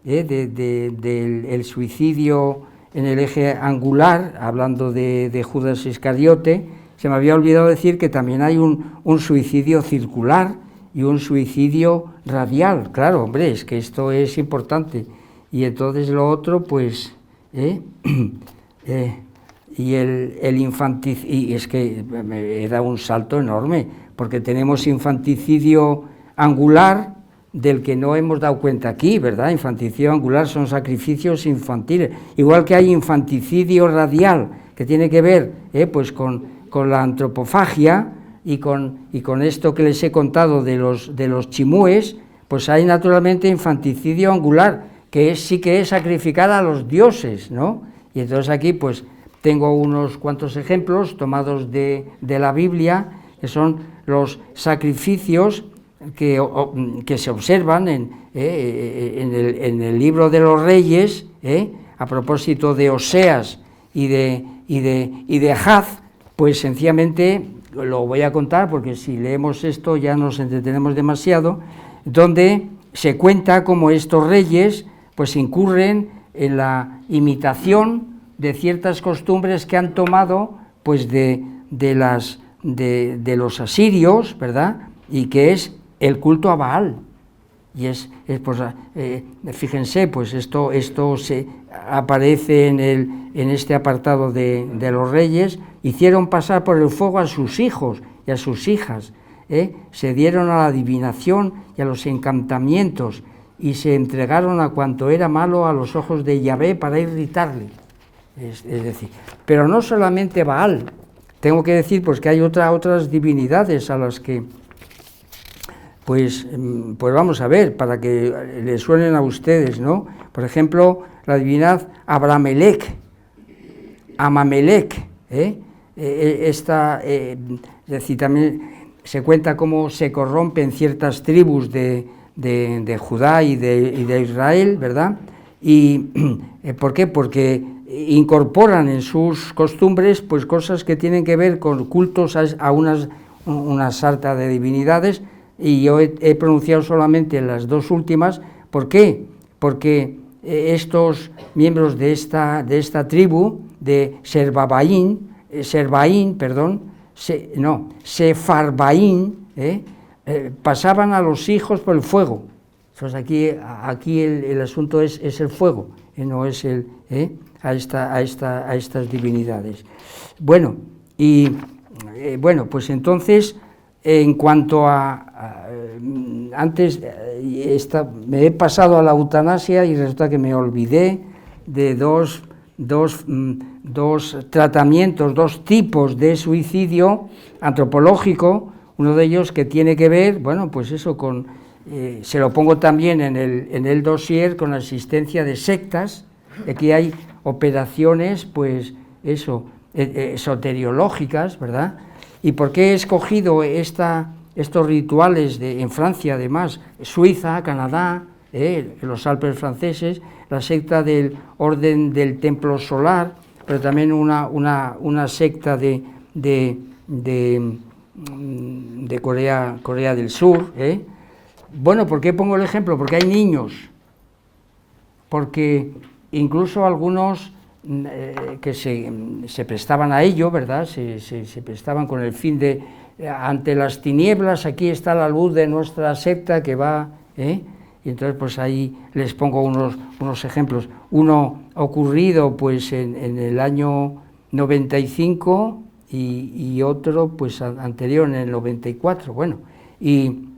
del suicidio en el eje angular, hablando de Judas Iscariote, se me había olvidado decir que también hay un suicidio circular y un suicidio radial. Claro, hombre, es que esto es importante. Y entonces lo otro, pues, y el infanticidio, y es que me he dado un salto enorme, porque tenemos infanticidio angular, del que no hemos dado cuenta aquí, ¿verdad? Infanticidio angular son sacrificios infantiles, igual que hay infanticidio radial, que tiene que ver, pues con la antropofagia, y con esto que les he contado de los chimúes, pues hay naturalmente infanticidio angular, que sí que es sacrificar a los dioses, ¿no? Y entonces aquí pues tengo unos cuantos ejemplos tomados de la Biblia, que son los sacrificios que se observan en el libro de los Reyes, a propósito de Oseas y de Haz, pues sencillamente lo voy a contar, porque si leemos esto ya nos entretenemos demasiado, donde se cuenta cómo estos reyes pues incurren en la imitación de ciertas costumbres que han tomado pues de los asirios, ¿verdad? Y que es el culto a Baal. Y pues, fíjense, pues esto se aparece en este apartado de los reyes. Hicieron pasar por el fuego a sus hijos y a sus hijas, se dieron a la adivinación y a los encantamientos, y se entregaron a cuanto era malo a los ojos de Yahvé para irritarle. Es decir, pero no solamente Baal, tengo que decir pues que hay otras divinidades a las que pues vamos a ver, para que les suenen a ustedes, ¿no? Por ejemplo, la divinidad Abramelech, Amamelech, es decir, también se cuenta cómo se corrompen ciertas tribus de Judá y de Israel, ¿verdad? ¿Y por qué? Porque incorporan en sus costumbres pues cosas que tienen que ver con cultos a una sarta de divinidades, y yo he pronunciado solamente las dos últimas. ¿Por qué? Porque estos miembros de esta tribu, de Sefarbaín, pasaban a los hijos por el fuego. Entonces aquí el asunto es el fuego, no es a estas divinidades. Bueno, pues entonces, en cuanto antes me he pasado a la eutanasia y resulta que me olvidé de dos tratamientos, dos tipos de suicidio antropológico. Uno de ellos que tiene que ver, bueno, pues eso se lo pongo también en el dossier, con la existencia de sectas. Aquí hay operaciones, pues eso, soteriológicas, ¿verdad? ¿Y por qué he escogido estos rituales en Francia, además, Suiza, Canadá, los Alpes franceses, la secta del Orden del Templo Solar, pero también una secta de Corea del Sur? Bueno, ¿por qué pongo el ejemplo? Porque hay niños, porque incluso algunos que se prestaban a ello, ¿verdad? Se prestaban con el fin de, ante las tinieblas, aquí está la luz de nuestra secta que va, y entonces pues ahí les pongo unos ejemplos. Uno ocurrido pues en el año 95 y otro pues anterior, en el 94, bueno, y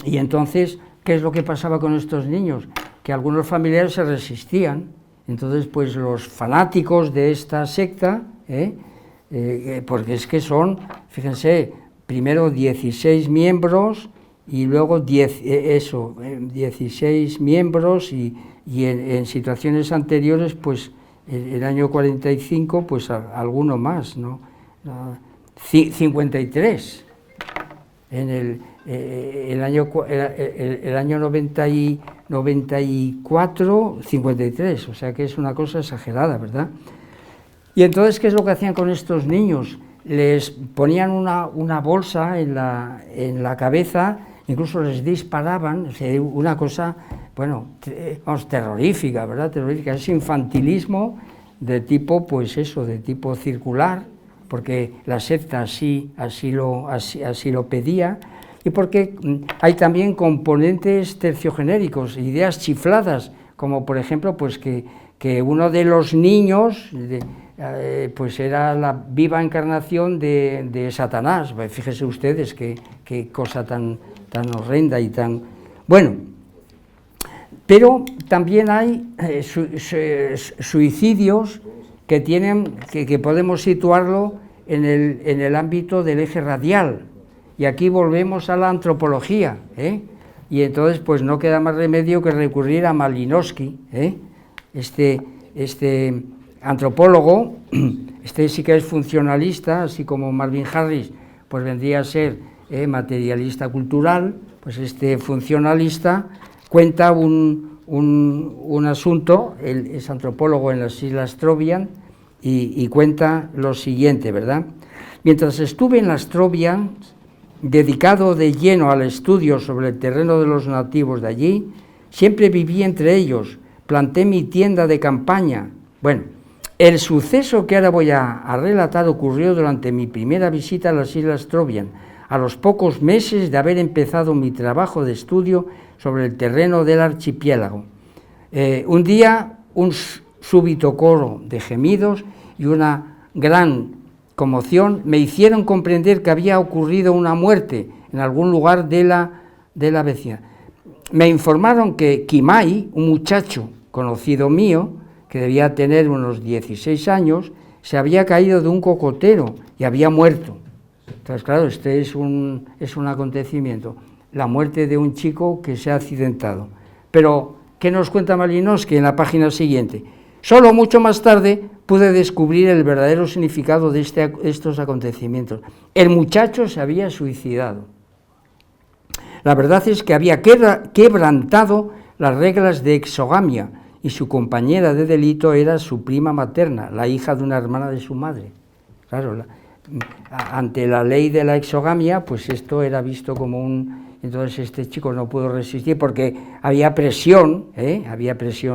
Y entonces, ¿qué es lo que pasaba con estos niños? Que algunos familiares se resistían. Entonces, pues los fanáticos de esta secta, porque es que son, fíjense, primero 16 miembros y luego 16 miembros y en situaciones anteriores, pues el año 45, pues alguno más, ¿no? 53. En el año 94, 53, o sea que es una cosa exagerada, ¿verdad? Y entonces, ¿qué es lo que hacían con estos niños? Les ponían una bolsa en la cabeza, incluso les disparaban, o sea, una cosa, bueno, vamos, terrorífica, ¿verdad? Terrorífica, es infantilismo de tipo, pues eso, de tipo circular, porque la secta así lo pedía, y porque hay también componentes terciogenéricos, ideas chifladas, como por ejemplo, pues que uno de los niños pues era la viva encarnación de Satanás. Fíjense ustedes qué cosa tan horrenda y tan... Bueno, pero también hay suicidios que podemos situarlo en el ámbito del eje radial, y aquí volvemos a la antropología, y entonces pues no queda más remedio que recurrir a Malinowski, este antropólogo, este sí que es funcionalista, así como Marvin Harris pues vendría a ser materialista cultural. Pues este funcionalista cuenta un asunto, él es antropólogo en las Islas Trobriand, y cuenta lo siguiente, ¿verdad? Mientras estuve en las Trobriand, dedicado de lleno al estudio sobre el terreno de los nativos de allí, siempre viví entre ellos, planté mi tienda de campaña. Bueno, el suceso que ahora voy a relatar ocurrió durante mi primera visita a las Islas Trobriand, a los pocos meses de haber empezado mi trabajo de estudio sobre el terreno del archipiélago. Un día, un súbito coro de gemidos y una gran conmoción me hicieron comprender que había ocurrido una muerte en algún lugar de la vecindad. Me informaron que Kimai, un muchacho conocido mío, que debía tener unos 16 años, se había caído de un cocotero y había muerto. Entonces, claro, este es un acontecimiento, la muerte de un chico que se ha accidentado. Pero, ¿qué nos cuenta Malinowski en la página siguiente? Solo mucho más tarde pude descubrir el verdadero significado de estos acontecimientos. El muchacho se había suicidado. La verdad es que había quebrantado las reglas de exogamia, y su compañera de delito era su prima materna, la hija de una hermana de su madre. Claro, ante la ley de la exogamia, pues esto era visto como Entonces este chico no pudo resistir porque había presión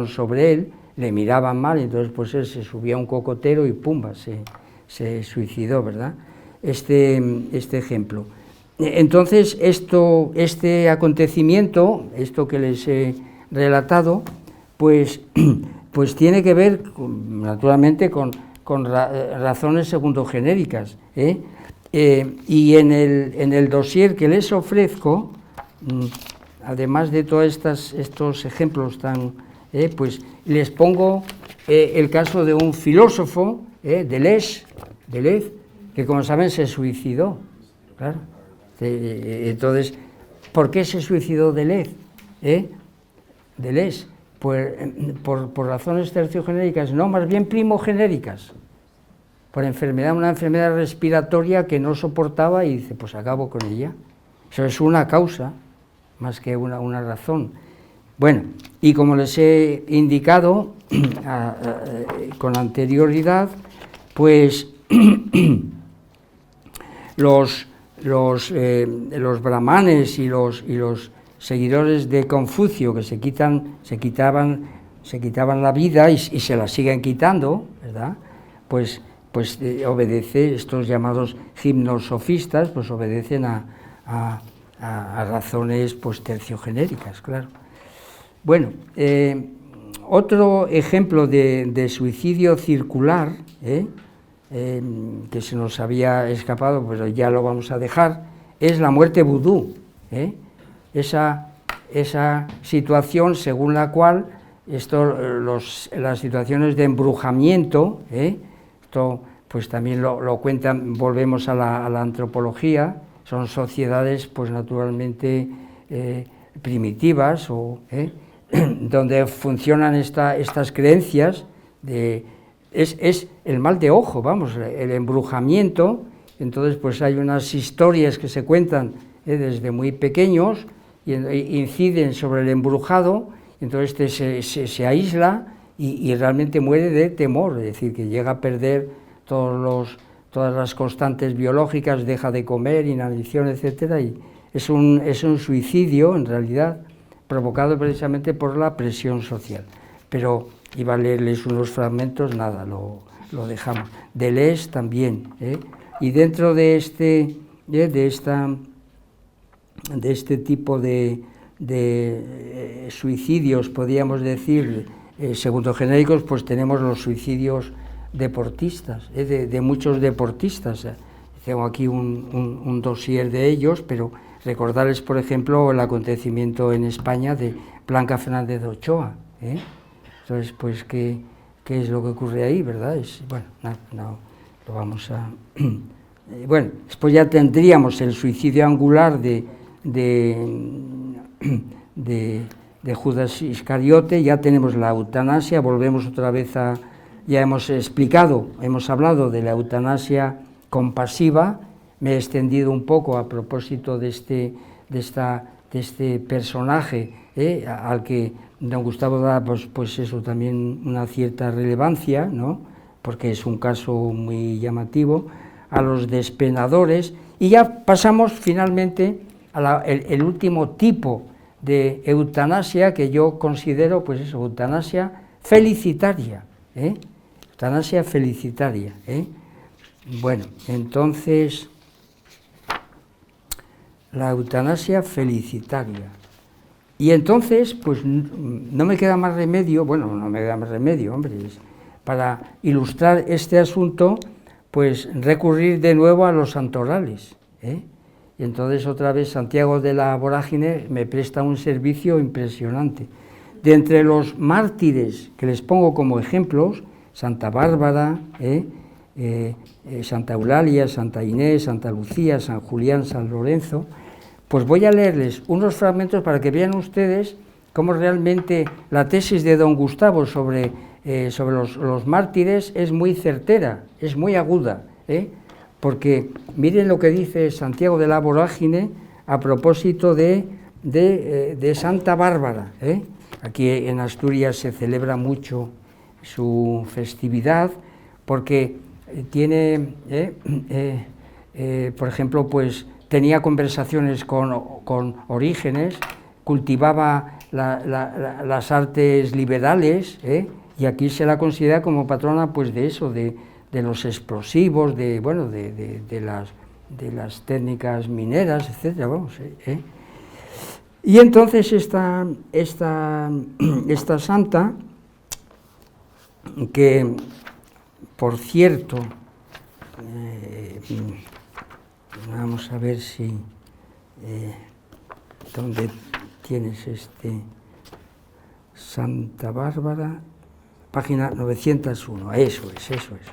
sobre él, le miraban mal, entonces pues él se subía a un cocotero y pumba, se suicidó, ¿verdad? Este ejemplo. Entonces este acontecimiento, esto que les he relatado, pues tiene que ver, naturalmente, con razones segundogenéricas, y en el dossier que les ofrezco, además de todos estos ejemplos pues les pongo el caso de un filósofo, Deleuze, que como saben se suicidó, claro. Entonces, ¿por qué se suicidó Deleuze? Deleuze, pues, por razones terciogenéricas, no, más bien primogenéricas, por una enfermedad respiratoria que no soportaba y dice, pues acabo con ella. Eso es una causa, más que una razón. Bueno, y como les he indicado con anterioridad, pues los brahmanes y los seguidores de Confucio que se quitaban la vida y se la siguen quitando, ¿verdad? Pues obedece, estos llamados gimnosofistas, pues obedecen a razones pues terciogenéricas, claro. Bueno, otro ejemplo de suicidio circular, que se nos había escapado, pero ya lo vamos a dejar, es la muerte vudú. esa situación según la cual las situaciones de embrujamiento, esto pues también lo cuentan, volvemos a la antropología, son sociedades pues naturalmente primitivas, donde funcionan estas creencias, es el mal de ojo, vamos, el embrujamiento. Entonces pues hay unas historias que se cuentan desde muy pequeños y inciden sobre el embrujado, entonces se aísla y realmente muere de temor, es decir, que llega a perder todas las constantes biológicas, deja de comer, inanición, etcétera, y es un suicidio, en realidad, provocado precisamente por la presión social. Pero iba a leerles unos fragmentos, nada, lo dejamos. Deleuze también, y dentro de este tipo de suicidios, podríamos decir, pseudogenéricos, pues tenemos los suicidios deportistas, de muchos deportistas. Tengo aquí un dossier de ellos, pero recordarles, por ejemplo, el acontecimiento en España de Blanca Fernández de Ochoa. Entonces, pues, ¿qué es lo que ocurre ahí, verdad? Bueno, no lo vamos a... Bueno, después ya tendríamos el suicidio angular de Judas Iscariote, ya tenemos la eutanasia, volvemos otra vez ya hemos hablado de la eutanasia compasiva, me he extendido un poco a propósito de este personaje, al que don Gustavo da pues eso también una cierta relevancia, ¿no? Porque es un caso muy llamativo, a los despenadores, y ya pasamos finalmente el último tipo de eutanasia que yo considero, pues eso, eutanasia felicitaria, eutanasia felicitaria, Bueno, entonces, la eutanasia felicitaria. Y entonces, pues no me queda más remedio, hombre, para ilustrar este asunto, pues recurrir de nuevo a los santorales, Y entonces otra vez Santiago de la Vorágine me presta un servicio impresionante. De entre los mártires que les pongo como ejemplos, Santa Bárbara, Santa Eulalia, Santa Inés, Santa Lucía, San Julián, San Lorenzo, pues voy a leerles unos fragmentos para que vean ustedes cómo realmente la tesis de don Gustavo sobre los mártires es muy certera, es muy aguda, porque miren lo que dice Santiago de la Vorágine a propósito de Santa Bárbara. Aquí en Asturias se celebra mucho su festividad porque tiene, por ejemplo, pues tenía conversaciones con Orígenes, cultivaba las artes liberales, y aquí se la considera como patrona pues de eso, de los explosivos, de las técnicas mineras, etcétera, vamos, Y entonces esta santa, que por cierto, vamos a ver si dónde tienes Santa Bárbara, página 901, eso es, hombre.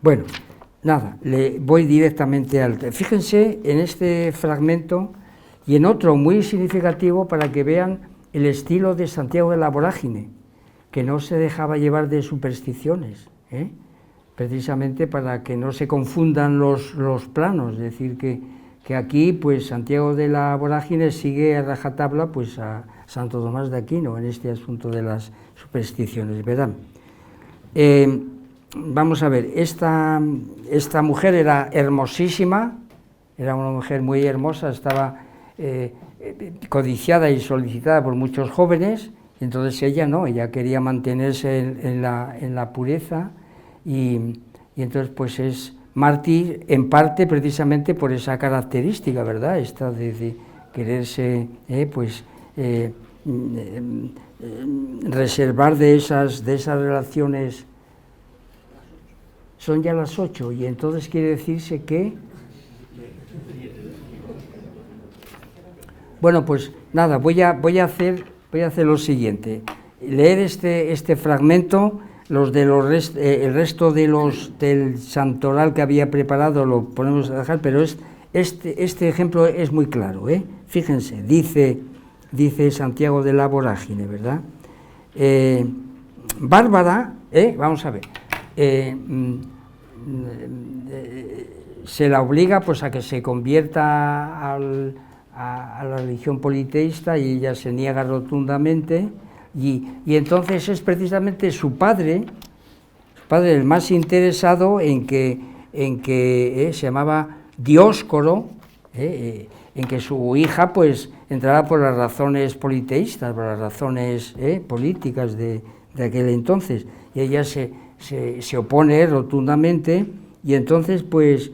Bueno, nada, le voy directamente al... Fíjense en este fragmento y en otro muy significativo para que vean el estilo de Santiago de la Vorágine, que no se dejaba llevar de supersticiones, precisamente para que no se confundan los planos, es decir, que aquí pues Santiago de la Vorágine sigue a rajatabla pues a Santo Tomás de Aquino en este asunto de las supersticiones, verán. Vamos a ver, esta mujer era hermosísima, era una mujer muy hermosa, estaba codiciada y solicitada por muchos jóvenes, y entonces ella no, ella quería mantenerse en la pureza, y entonces pues es mártir en parte precisamente por esa característica, ¿verdad? Esta quererse reservar de esas relaciones. Son ya las 8 y entonces quiere decirse que... Bueno, pues nada, voy a hacer lo siguiente, leer este fragmento, el resto del santoral que había preparado lo ponemos a dejar, pero este ejemplo es muy claro, Fíjense, dice Santiago de la Vorágine, ¿verdad? Bárbara, vamos a ver, se la obliga pues a que se convierta a la religión politeísta y ella se niega rotundamente y entonces es precisamente su padre el más interesado en que se llamaba Dioscoro, en que su hija pues entrara por las razones politeístas, por las razones políticas de aquel entonces, y ella se opone rotundamente y entonces pues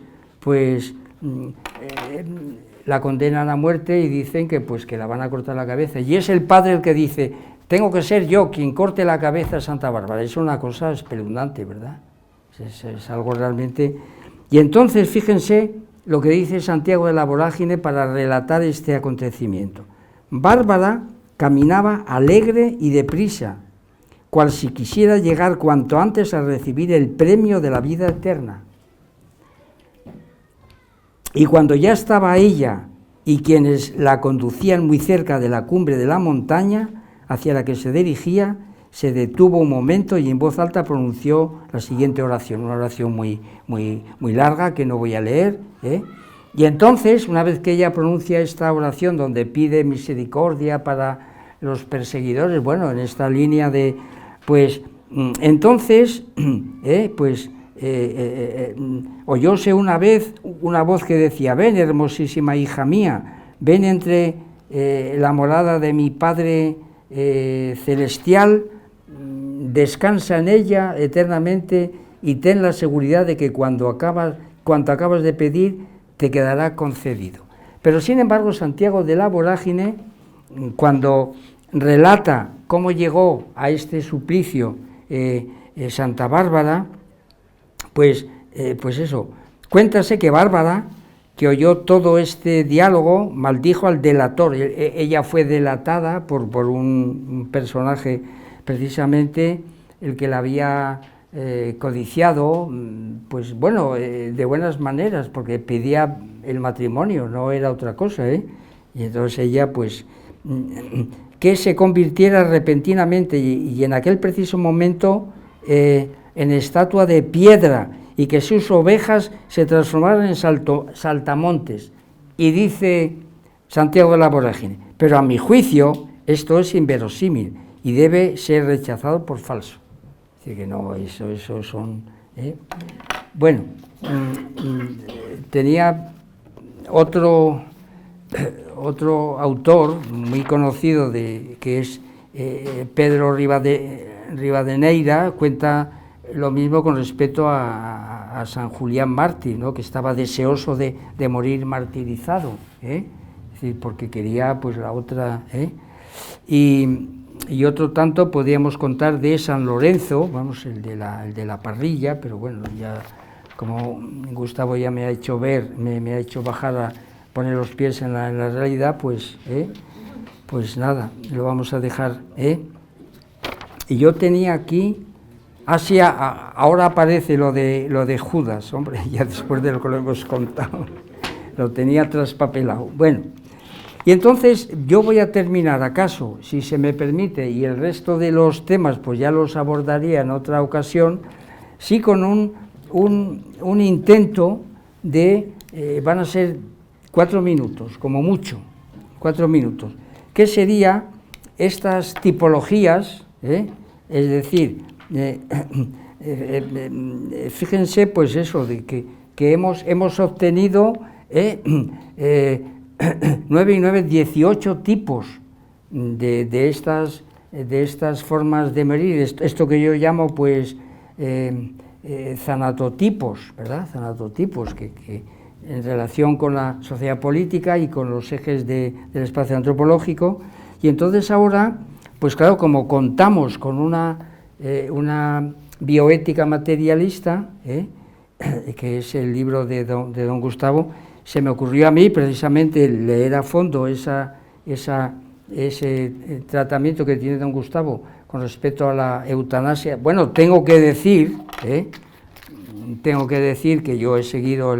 la condenan a muerte y dicen que la van a cortar la cabeza, y es el padre el que dice: tengo que ser yo quien corte la cabeza a Santa Bárbara. Es una cosa espeluznante, ¿verdad? Es algo realmente... Y entonces fíjense lo que dice Santiago de la Vorágine para relatar este acontecimiento. Bárbara caminaba alegre y deprisa, cual si quisiera llegar cuanto antes a recibir el premio de la vida eterna. Y cuando ya estaba ella y quienes la conducían muy cerca de la cumbre de la montaña hacia la que se dirigía, se detuvo un momento y en voz alta pronunció la siguiente oración, una oración muy larga que no voy a leer, Y entonces, una vez que ella pronuncia esta oración donde pide misericordia para los perseguidores, bueno, en esta línea de, entonces, oyóse una vez una voz que decía: ven, hermosísima hija mía, ven entre la morada de mi Padre celestial, descansa en ella eternamente y ten la seguridad de que cuanto acabas de pedir te quedará concedido. Pero sin embargo, Santiago de la Vorágine, cuando relata cómo llegó a este suplicio Santa Bárbara, pues eso, cuéntase que Bárbara, que oyó todo este diálogo, maldijo al delator. Ella fue delatada por un personaje, precisamente el que la había codiciado, de buenas maneras, porque pedía el matrimonio, no era otra cosa, Y entonces ella, que se convirtiera repentinamente y en aquel preciso momento en estatua de piedra, y que sus ovejas se transformaran en saltamontes. Y dice Santiago de la Vorágine: pero a mi juicio esto es inverosímil y debe ser rechazado por falso. Dice que no, eso son... Bueno, tenía otro autor muy conocido que es Pedro Rivadeneira, cuenta lo mismo con respecto a San Julián Mártir, ¿no?, que estaba deseoso de morir martirizado, es decir, porque quería la otra, y otro tanto podríamos contar de San Lorenzo, el de la parrilla, pero bueno, ya como Gustavo ya me ha hecho ver, me ha hecho bajar a poner los pies en la realidad, pues nada, lo vamos a dejar, Y yo tenía aquí... Así ahora aparece lo de Judas, hombre, ya después de lo que lo hemos contado, lo tenía traspapelado. Bueno, y entonces yo voy a terminar, acaso, si se me permite, y el resto de los temas pues ya los abordaría en otra ocasión, sí, con un intento de, van a ser 4 minutos, como mucho, 4 minutos, que sería estas tipologías, es decir, fíjense eso de que hemos obtenido 9 y 9, 18 tipos de estas formas de medir, esto que yo llamo zanatotipos, ¿verdad? Zanatotipos, que en relación con la sociedad política y con los ejes del espacio antropológico. Y entonces ahora, pues claro, como contamos con una bioética materialista, que es el libro de don Gustavo, se me ocurrió a mí precisamente leer a fondo ese tratamiento que tiene don Gustavo con respecto a la eutanasia. Bueno, tengo que decir que yo he seguido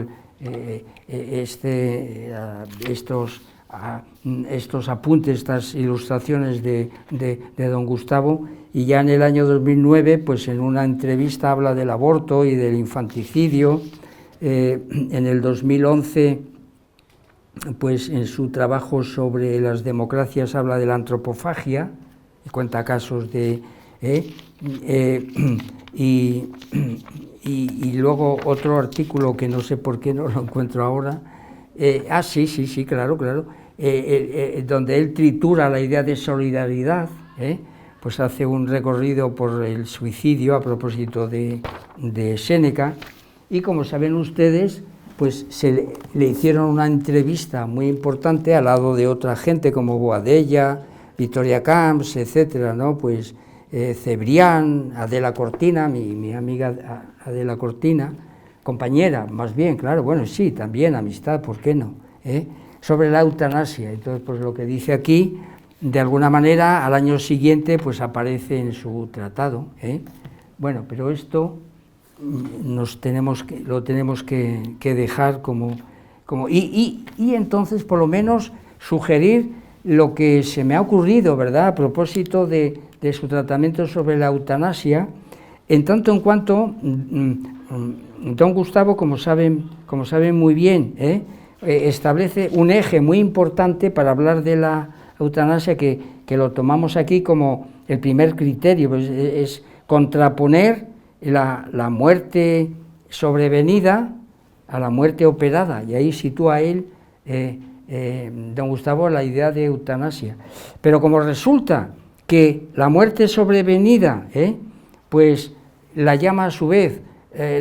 estos apuntes, estas ilustraciones de don Gustavo, y ya en el año 2009, pues en una entrevista habla del aborto y del infanticidio. En el 2011, pues en su trabajo sobre las democracias habla de la antropofagia, y cuenta casos de... y luego otro artículo que no sé por qué no lo encuentro ahora, sí, claro, donde él tritura la idea de solidaridad, pues hace un recorrido por el suicidio a propósito de Séneca, y como saben ustedes, pues le hicieron una entrevista muy importante al lado de otra gente como Boadella, Victoria Camps, etcétera, ¿no? Pues Cebrián, Adela Cortina, mi amiga Adela Cortina, compañera, más bien, claro, bueno, sí, también amistad, ¿por qué no? Sobre la eutanasia. Entonces, pues lo que dice aquí, de alguna manera, al año siguiente, pues aparece en su tratado. Bueno, pero esto lo tenemos que dejar y entonces, por lo menos, sugerir lo que se me ha ocurrido, ¿verdad?, a propósito de su tratamiento sobre la eutanasia, en tanto en cuanto don Gustavo, como saben muy bien, establece un eje muy importante para hablar de la eutanasia, que lo tomamos aquí como el primer criterio, pues es contraponer la muerte sobrevenida a la muerte operada, y ahí sitúa él, don Gustavo, la idea de eutanasia. Pero como resulta que la muerte sobrevenida, pues la llama a su vez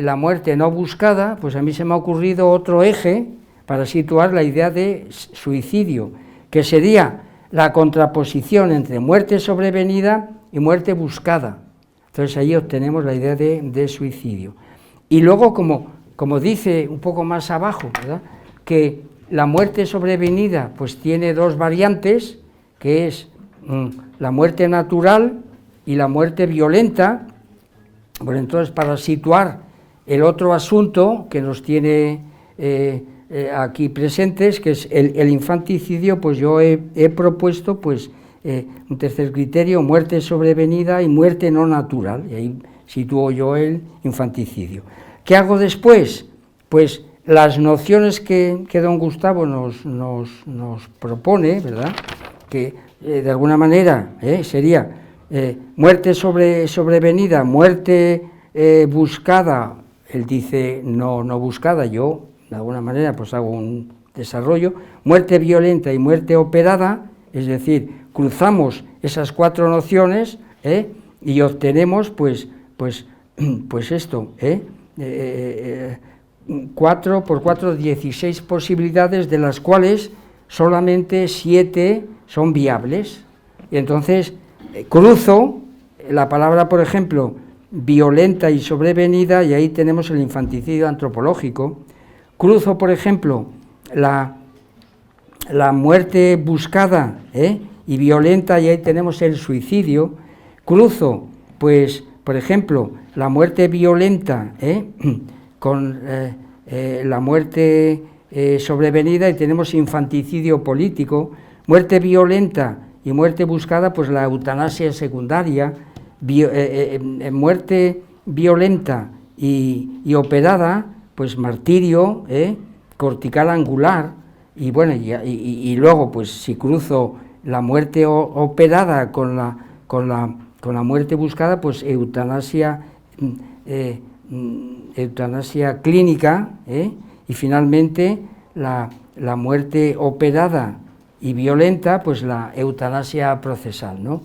la muerte no buscada, pues a mí se me ha ocurrido otro eje para situar la idea de suicidio, que sería la contraposición entre muerte sobrevenida y muerte buscada. Entonces ahí obtenemos la idea de suicidio. Y luego, como dice un poco más abajo, ¿verdad?, que la muerte sobrevenida pues tiene dos variantes, que es la muerte natural y la muerte violenta. Bueno, entonces, para situar el otro asunto que nos tiene aquí presentes, que es el infanticidio, pues yo he propuesto pues un tercer criterio: muerte sobrevenida y muerte no natural, y ahí sitúo yo el infanticidio. ¿Qué hago después? Pues las nociones que don Gustavo nos propone, ¿verdad?, que de alguna manera sería muerte sobrevenida, muerte buscada. Él dice no buscada, yo de alguna manera pues hago un desarrollo. Muerte violenta y muerte operada, es decir, cruzamos esas cuatro nociones y obtenemos pues esto, 4 por 4, 16 posibilidades, de las cuales solamente 7 son viables. Y entonces cruzo la palabra, por ejemplo, violenta y sobrevenida, y ahí tenemos el infanticidio antropológico. Cruzo, por ejemplo, la muerte buscada y violenta, y ahí tenemos el suicidio. Cruzo, pues, por ejemplo, la muerte violenta con la muerte sobrevenida, y tenemos infanticidio político. Muerte violenta y muerte buscada, pues la eutanasia secundaria. Muerte violenta y operada, pues martirio, cortical angular. Y bueno, y luego, pues si cruzo la muerte operada con la muerte buscada, pues eutanasia clínica, y finalmente la muerte operada y violenta, pues la eutanasia procesal, ¿no?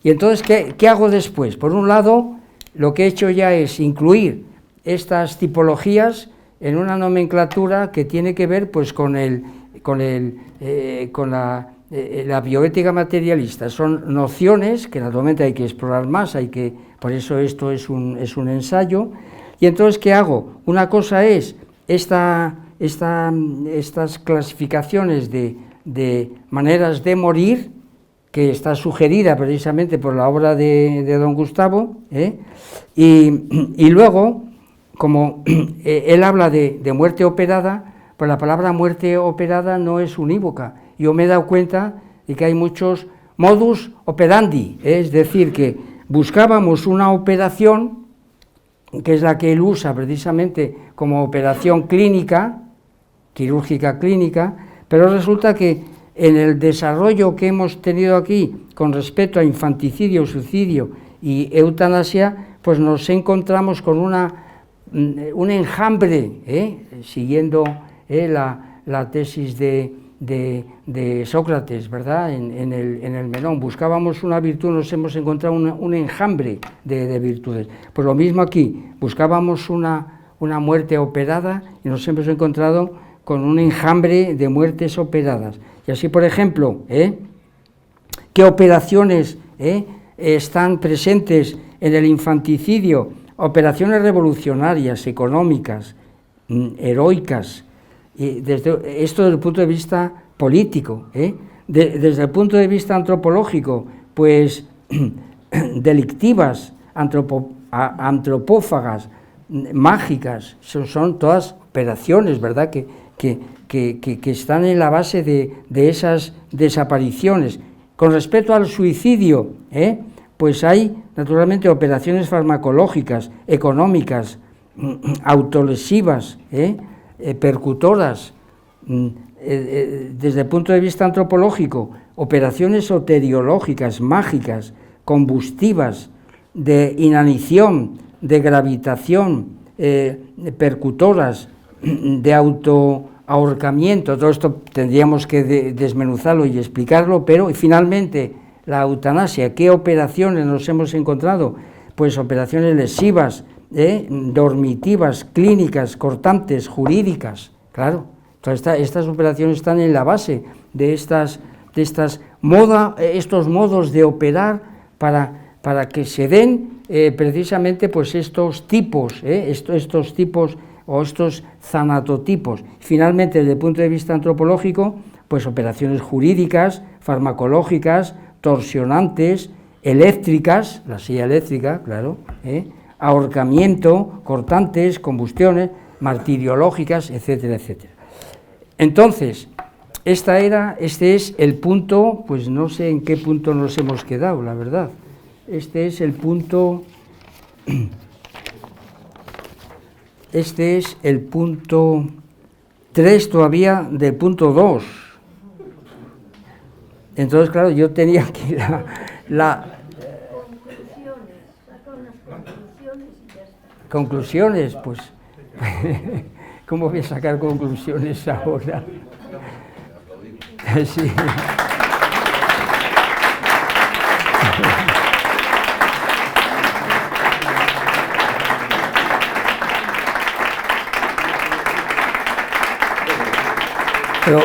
Y entonces, ¿qué hago después? Por un lado, lo que he hecho ya es incluir estas tipologías en una nomenclatura que tiene que ver pues con la bioética materialista. Son nociones que naturalmente hay que explorar más, por eso esto es un ensayo. Y entonces, ¿qué hago? Una cosa es estas clasificaciones de maneras de morir, que está sugerida precisamente por la obra de don Gustavo, y luego, como él habla de muerte operada, pues la palabra muerte operada no es unívoca. Yo me he dado cuenta de que hay muchos modus operandi, es decir, que buscábamos una operación, que es la que él usa precisamente como operación clínica, quirúrgica clínica, pero resulta que en el desarrollo que hemos tenido aquí con respecto a infanticidio, suicidio y eutanasia, pues nos encontramos con un enjambre, siguiendo la tesis de Sócrates, ¿verdad? En el Menón, buscábamos una virtud, nos hemos encontrado un enjambre de virtudes. Pues lo mismo aquí, buscábamos una muerte operada y nos hemos encontrado con un enjambre de muertes operadas. Y así, por ejemplo, ¿qué operaciones están presentes en el infanticidio? Operaciones revolucionarias, económicas, heroicas, y esto desde el punto de vista político, desde el punto de vista antropológico, pues delictivas, antropófagas, mágicas, son todas operaciones, ¿verdad?, que están en la base de esas desapariciones. Con respecto al suicidio, pues hay naturalmente operaciones farmacológicas, económicas, autolesivas, percutoras, desde el punto de vista antropológico, operaciones soteriológicas, mágicas, combustivas, de inanición, de gravitación, percutoras, de autoahorcamiento. Todo esto tendríamos que desmenuzarlo y explicarlo, pero finalmente la eutanasia, ¿qué operaciones nos hemos encontrado? Pues operaciones lesivas, dormitivas, clínicas, cortantes, jurídicas, claro. Todas estas operaciones están en la base de estos modos de operar para que se den precisamente pues estos tipos, estos tipos o estos zanatotipos. Finalmente, desde el punto de vista antropológico, pues operaciones jurídicas, farmacológicas, torsionantes, eléctricas, la silla eléctrica, claro, ahorcamiento, cortantes, combustiones, martiriológicas, etcétera, etcétera. Entonces, este es el punto, pues no sé en qué punto nos hemos quedado, la verdad. Este es el punto 3 todavía del punto 2. Entonces, claro, yo tenía aquí conclusiones, pues, ¿cómo voy a sacar conclusiones ahora? Sí. Pero